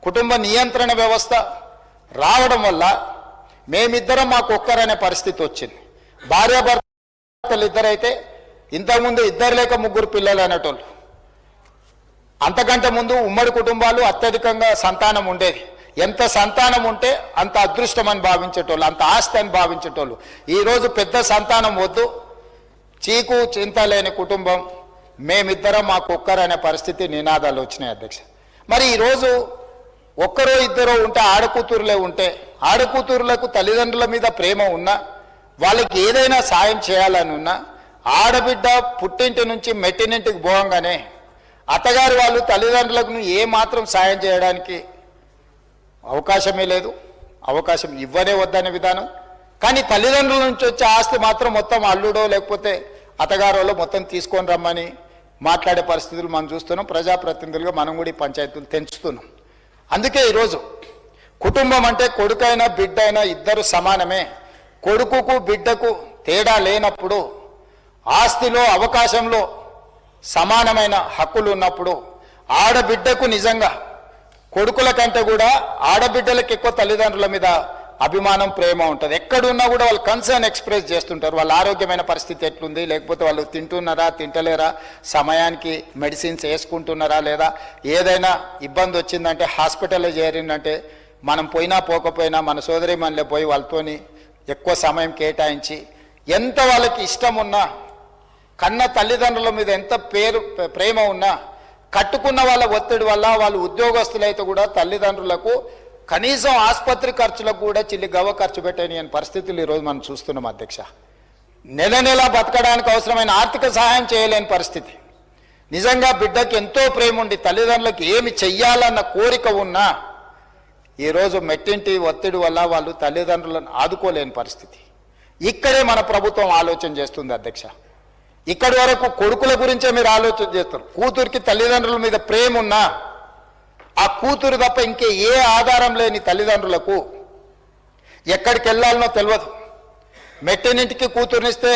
[SPEAKER 1] కుటుంబ నియంత్రణ వ్యవస్థ రావడం వల్ల మేమిద్దరం మాకు ఒక్కరనే పరిస్థితి వచ్చింది. భార్యాభర్తలు ఇద్దరైతే ఇంతకుముందు ఇద్దరు లేక ముగ్గురు పిల్లలు అనేటోళ్ళు. అంతకంటే ముందు ఉమ్మడి కుటుంబాలు అత్యధికంగా సంతానం ఉండేది. ఎంత సంతానం ఉంటే అంత అదృష్టం అని భావించేటోళ్ళు, అంత ఆస్తి అని భావించేటోళ్ళు. ఈరోజు పెద్ద సంతానం వద్దు, చీకు చింత లేని కుటుంబం, మేమిద్దరం మాకు ఒక్కరనే పరిస్థితి నినాదాలు వచ్చినాయి అధ్యక్ష. మరి ఈరోజు ఒక్కరో ఇద్దరో ఉంటే, ఆడకూతురులే ఉంటే, ఆడకూతురులకు తల్లిదండ్రుల మీద ప్రేమ ఉన్నా, వాళ్ళకి ఏదైనా సాయం చేయాలని ఉన్నా, ఆడబిడ్డ పుట్టింటి నుంచి మెట్టినింటికి పోగానే అత్తగారి వాళ్ళు తల్లిదండ్రులకు ఏమాత్రం సాయం చేయడానికి అవకాశమే లేదు, అవకాశం ఇవ్వనే వద్దనే విధానం. కానీ తల్లిదండ్రుల నుంచి వచ్చే ఆస్తి మాత్రం మొత్తం అల్లుడో లేకపోతే అత్తగారోలో మొత్తం తీసుకొని రమ్మని మాట్లాడే పరిస్థితులు మనం చూస్తున్నాం. ప్రజాప్రతినిధులుగా మనం కూడా ఈ పంచాయతీలు తెంచుతున్నాం. అందుకే ఈరోజు కుటుంబం అంటే కొడుకైనా బిడ్డైనా ఇద్దరు సమానమే. కొడుకుకు బిడ్డకు తేడా లేనప్పుడు, ఆస్తిలో అవకాశంలో సమానమైన హక్కులు ఉన్నప్పుడు, ఆడబిడ్డకు నిజంగా కొడుకుల కంటే కూడా ఆడబిడ్డలకు ఎక్కువ తల్లిదండ్రుల మీద అభిమానం, ప్రేమ ఉంటుంది. ఎక్కడున్నా కూడా వాళ్ళు కన్సర్న్ ఎక్స్ప్రెస్ చేస్తుంటారు. వాళ్ళ ఆరోగ్యమైన పరిస్థితి ఎట్లుంది, లేకపోతే వాళ్ళు తింటున్నారా తింటలేరా, సమయానికి మెడిసిన్స్ వేసుకుంటున్నారా లేదా, ఏదైనా ఇబ్బంది వచ్చిందంటే హాస్పిటల్లో చేరిందంటే మనం పోయినా పోకపోయినా మన సోదరి మనలే పోయి వాళ్ళతోని ఎక్కువ సమయం కేటాయించి, ఎంత వాళ్ళకి ఇష్టం ఉన్నా, కన్న తల్లిదండ్రుల మీద ఎంత ప్రేమ ఉన్నా, కట్టుకున్న వాళ్ళ ఒత్తిడి వల్ల వాళ్ళు ఉద్యోగస్తులైతే కూడా తల్లిదండ్రులకు కనీసం ఆసుపత్రి ఖర్చులకు కూడా చిల్లి గవ్వ ఖర్చు పెట్టని పరిస్థితులు ఈరోజు మనం చూస్తున్నాం అధ్యక్ష. నెల నెల బతకడానికి అవసరమైన ఆర్థిక సహాయం చేయలేని పరిస్థితి. నిజంగా బిడ్డకి ఎంతో ప్రేమ ఉండి తల్లిదండ్రులకు ఏమి చెయ్యాలన్న కోరిక ఉన్నా ఈరోజు మెట్టింటి ఒత్తిడి వల్ల వాళ్ళు తల్లిదండ్రులను ఆదుకోలేని పరిస్థితి. ఇక్కడే మన ప్రభుత్వం ఆలోచన చేస్తుంది అధ్యక్ష. ఇక్కడి వరకు కొడుకుల గురించే మీరు ఆలోచన చేస్తారు. కూతురికి తల్లిదండ్రుల మీద ప్రేమ ఉన్నా, ఆ కూతురు తప్ప ఇంకే ఏ ఆధారం లేని తల్లిదండ్రులకు ఎక్కడికి వెళ్ళాలనో తెలియదు. మెట్టినింటికి కూతురునిస్తే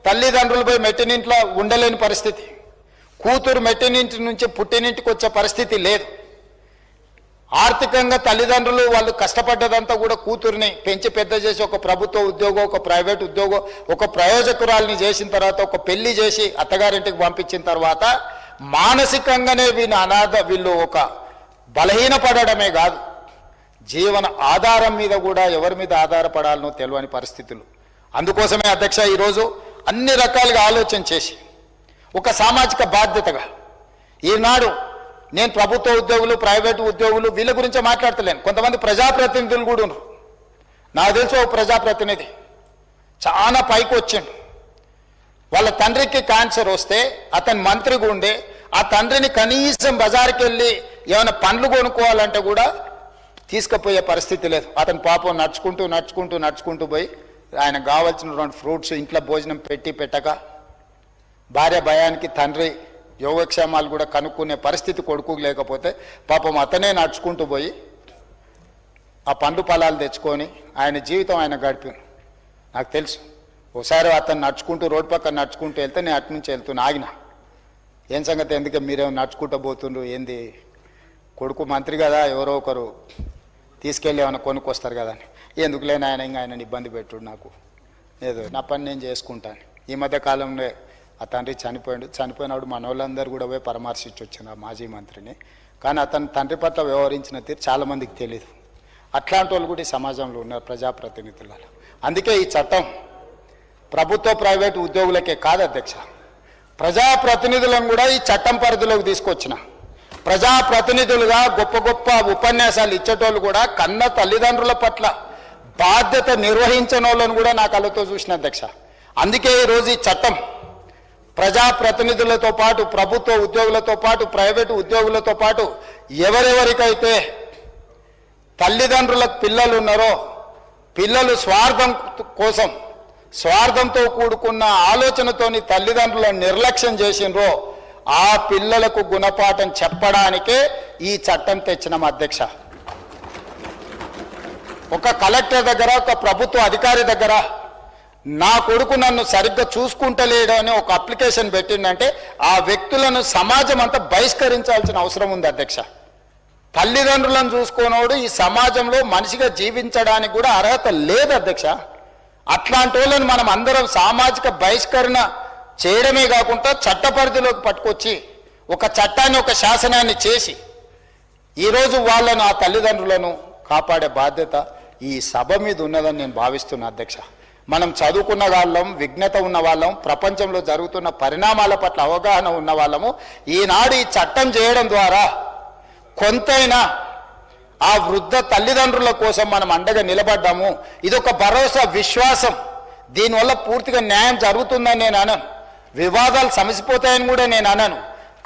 [SPEAKER 1] తల్లిదండ్రులు పోయి మెట్టినింట్లో ఉండలేని పరిస్థితి. కూతురు మెట్టినింటి నుంచి పుట్టినింటికి వచ్చే పరిస్థితి లేదు. ఆర్థికంగా తల్లిదండ్రులు వాళ్ళు కష్టపడ్డదంతా కూడా కూతురిని పెంచి పెద్ద చేసి ఒక ప్రభుత్వ ఉద్యోగం, ఒక ప్రైవేట్ ఉద్యోగం, ఒక ప్రయోజకురాల్ని చేసిన తర్వాత, ఒక పెళ్లి చేసి అత్తగారింటికి పంపించిన తర్వాత మానసికంగానే వీళ్ళు ఒక బలహీనపడమే కాదు, జీవన ఆధారం మీద కూడా ఎవరి మీద ఆధారపడాలనో తెలియని పరిస్థితులు. అందుకోసమే అధ్యక్ష ఈరోజు అన్ని రకాలుగా ఆలోచన చేసి ఒక సామాజిక బాధ్యతగా ఈనాడు నేను ప్రభుత్వ ఉద్యోగులు, ప్రైవేటు ఉద్యోగులు వీళ్ళ గురించే మాట్లాడతలేను. కొంతమంది ప్రజాప్రతినిధులు కూడా ఉన్నారు. నాకు తెలిసి ఒక ప్రజాప్రతినిధి చాలా పైకి వచ్చిండు. వాళ్ళ తండ్రికి క్యాన్సర్ వస్తే అతను మంత్రిగా ఉండే ఆ తండ్రిని కనీసం బజార్కి వెళ్ళి ఏమైనా పండ్లు కొనుక్కోవాలంటే కూడా తీసుకుపోయే పరిస్థితి లేదు. అతను పాపం నడుచుకుంటూ పోయి ఆయనకు కావాల్సినటువంటి ఫ్రూట్స్ ఇంట్లో భోజనం పెట్టి పెట్టక భార్య భయానికి తండ్రి యోగక్షేమాలు కూడా కనుక్కునే పరిస్థితి కొడుకు లేకపోతే పాపం అతనే నడుచుకుంటూ పోయి ఆ పండు ఫలాలు తెచ్చుకొని ఆయన జీవితం ఆయన గడిపాను. నాకు తెలుసు. ఒకసారి అతను నడుచుకుంటూ రోడ్డు పక్కన నడుచుకుంటూ వెళ్తే నేను అటు నుంచి వెళ్తున్నా, ఆగిన. ఏం సంగతి, ఎందుకే మీరేమో నడుచుకుంటూ పోతుండ్రు, ఏంది, కొడుకు మంత్రి కదా, ఎవరో ఒకరు తీసుకెళ్ళి ఏమైనా కొనుక్కొస్తారు కదా అని. ఎందుకు లేని ఆయన ఇంకా ఆయనని ఇబ్బంది పెట్టుడు, నాకు ఏదో నా పని నేను చేసుకుంటాను. ఈ మధ్య కాలంలో ఆ తండ్రి చనిపోయినప్పుడు మన వాళ్ళందరూ కూడా పోయి పరామర్శించి వచ్చిన ఆ మాజీ మంత్రిని. కానీ అతను తండ్రి పట్ల వ్యవహరించిన తీరు చాలామందికి తెలియదు. అట్లాంటి వాళ్ళు కూడా ఈ సమాజంలో ఉన్నారు, ప్రజాప్రతినిధులలో. అందుకే ఈ చట్టం ప్రభుత్వ ప్రైవేటు ఉద్యోగులకే కాదు అధ్యక్ష, ప్రజాప్రతినిధులను కూడా ఈ చట్టం పరిధిలోకి తీసుకొచ్చిన. ప్రజాప్రతినిధులుగా గొప్ప గొప్ప ఉపన్యాసాలు ఇచ్చేటోళ్ళు కూడా కన్న తల్లిదండ్రుల పట్ల బాధ్యత నిర్వహించిన వాళ్ళను కూడా నా కళ్ళతో చూసిన అధ్యక్ష. అందుకే ఈరోజు ఈ చట్టం ప్రజాప్రతినిధులతో పాటు ప్రభుత్వ ఉద్యోగులతో పాటు ప్రైవేటు ఉద్యోగులతో పాటు ఎవరెవరికైతే తల్లిదండ్రులకు పిల్లలు ఉన్నారో, పిల్లలు స్వార్థం కోసం స్వార్థంతో కూడుకున్న ఆలోచనతోని తల్లిదండ్రులను నిర్లక్ష్యం చేసినరో ఆ పిల్లలకు గుణపాఠం చెప్పడానికే ఈ చట్టం తెచ్చినాం అధ్యక్ష. ఒక కలెక్టర్ దగ్గర, ఒక ప్రభుత్వ అధికారి దగ్గర నా కొడుకు నన్ను సరిగ్గా చూసుకుంటలేడు అని ఒక అప్లికేషన్ పెట్టిందంటే ఆ వ్యక్తులను సమాజం అంతా బహిష్కరించాల్సిన అవసరం ఉంది అధ్యక్ష. తల్లిదండ్రులను చూసుకోనోడు ఈ సమాజంలో మనిషిగా జీవించడానికి కూడా అర్హత లేదు అధ్యక్ష. అట్లాంటి వాళ్ళని మనం అందరం సామాజిక బహిష్కరణ చేయడమే కాకుండా చట్ట పరిధిలోకి పట్టుకొచ్చి ఒక చట్టాన్ని, ఒక శాసనాన్ని చేసి ఈరోజు వాళ్ళను, ఆ తల్లిదండ్రులను కాపాడే బాధ్యత ఈ సభ మీద ఉన్నదని నేను భావిస్తున్నా అధ్యక్ష. మనం చదువుకున్న వాళ్ళం, విజ్ఞత ఉన్న వాళ్ళం, ప్రపంచంలో జరుగుతున్న పరిణామాల పట్ల అవగాహన ఉన్న వాళ్ళము. ఈనాడు ఈ చట్టం చేయడం ద్వారా కొంతైనా ఆ వృద్ధ తల్లిదండ్రుల కోసం మనం అండగా నిలబడ్డాము. ఇదొక భరోసా, విశ్వాసం. దీనివల్ల పూర్తిగా న్యాయం జరుగుతుందని నేను అనను, వివాదాలు సమసిపోతాయని కూడా నేను అనను.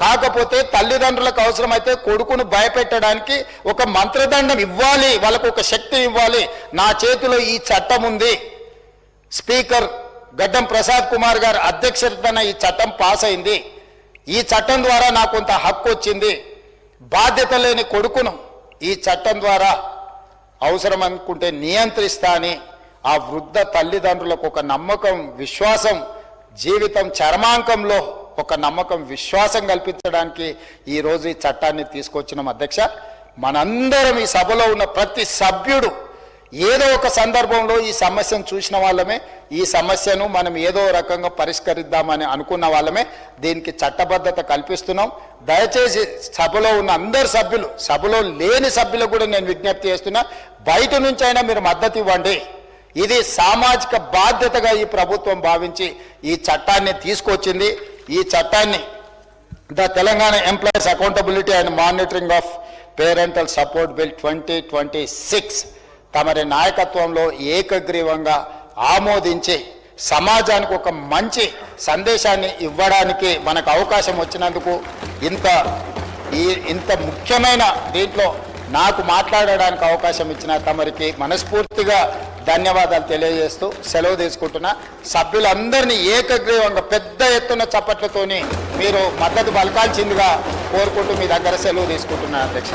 [SPEAKER 1] కాకపోతే తల్లిదండ్రులకు అవసరమైతే కొడుకును భయపెట్టడానికి ఒక మంత్రదండం ఇవ్వాలి, వాళ్ళకు ఒక శక్తి ఇవ్వాలి. నా చేతిలో ఈ చట్టం ఉంది, స్పీకర్ గడ్డం ప్రసాద్ కుమార్ గారు అధ్యక్షతన ఈ చట్టం పాస్ అయింది, ఈ చట్టం ద్వారా నాకు కొంత హక్కు వచ్చింది, బాధ్యత లేని కొడుకును ఈ చట్టం ద్వారా అవసరం అనుకుంటే నియంత్రిస్తా అని ఆ వృద్ధ తల్లిదండ్రులకు ఒక నమ్మకం, విశ్వాసం, జీవితం చర్మాంకంలో ఒక నమ్మకం, విశ్వాసం కల్పించడానికి ఈరోజు ఈ చట్టాన్ని తీసుకొచ్చినాం అధ్యక్ష. మనందరం ఈ సభలో ఉన్న ప్రతి సభ్యుడు ఏదో ఒక సందర్భంలో ఈ సమస్యను చూసిన వాళ్ళమే, ఈ సమస్యను మనం ఏదో రకంగా పరిష్కరిద్దామని అనుకున్న వాళ్ళమే. దీనికి చట్టబద్ధత కల్పిస్తున్నాం. దయచేసి సభలో ఉన్న అందరు సభ్యులు, సభలో లేని సభ్యులకు కూడా నేను విజ్ఞప్తి చేస్తున్నా, బయట నుంచి అయినా మీరు మద్దతు ఇవ్వండి. ఇది సామాజిక బాధ్యతగా ఈ ప్రభుత్వం భావించి ఈ చట్టాన్ని తీసుకొచ్చింది. ఈ చట్టాన్ని the Telangana employees accountability and monitoring of parental support bill 2026 తమరి నాయకత్వంలో ఏకగ్రీవంగా ఆమోదించి సమాజానికి ఒక మంచి సందేశాన్ని ఇవ్వడానికి మనకు అవకాశం వచ్చినందుకు, ఇంత ముఖ్యమైన దీంట్లో నాకు మాట్లాడడానికి అవకాశం ఇచ్చిన తమరికి మనస్ఫూర్తిగా ధన్యవాదాలు తెలియజేస్తూ సెలవు తీసుకుంటున్నా. సభ్యులందరినీ ఏకగ్రీవంగా పెద్ద ఎత్తున చప్పట్లతోని మీరు మద్దతు పలకాల్సిందిగా కోరుకుంటూ మీ దగ్గర సెలవు తీసుకుంటున్నాను అధ్యక్ష.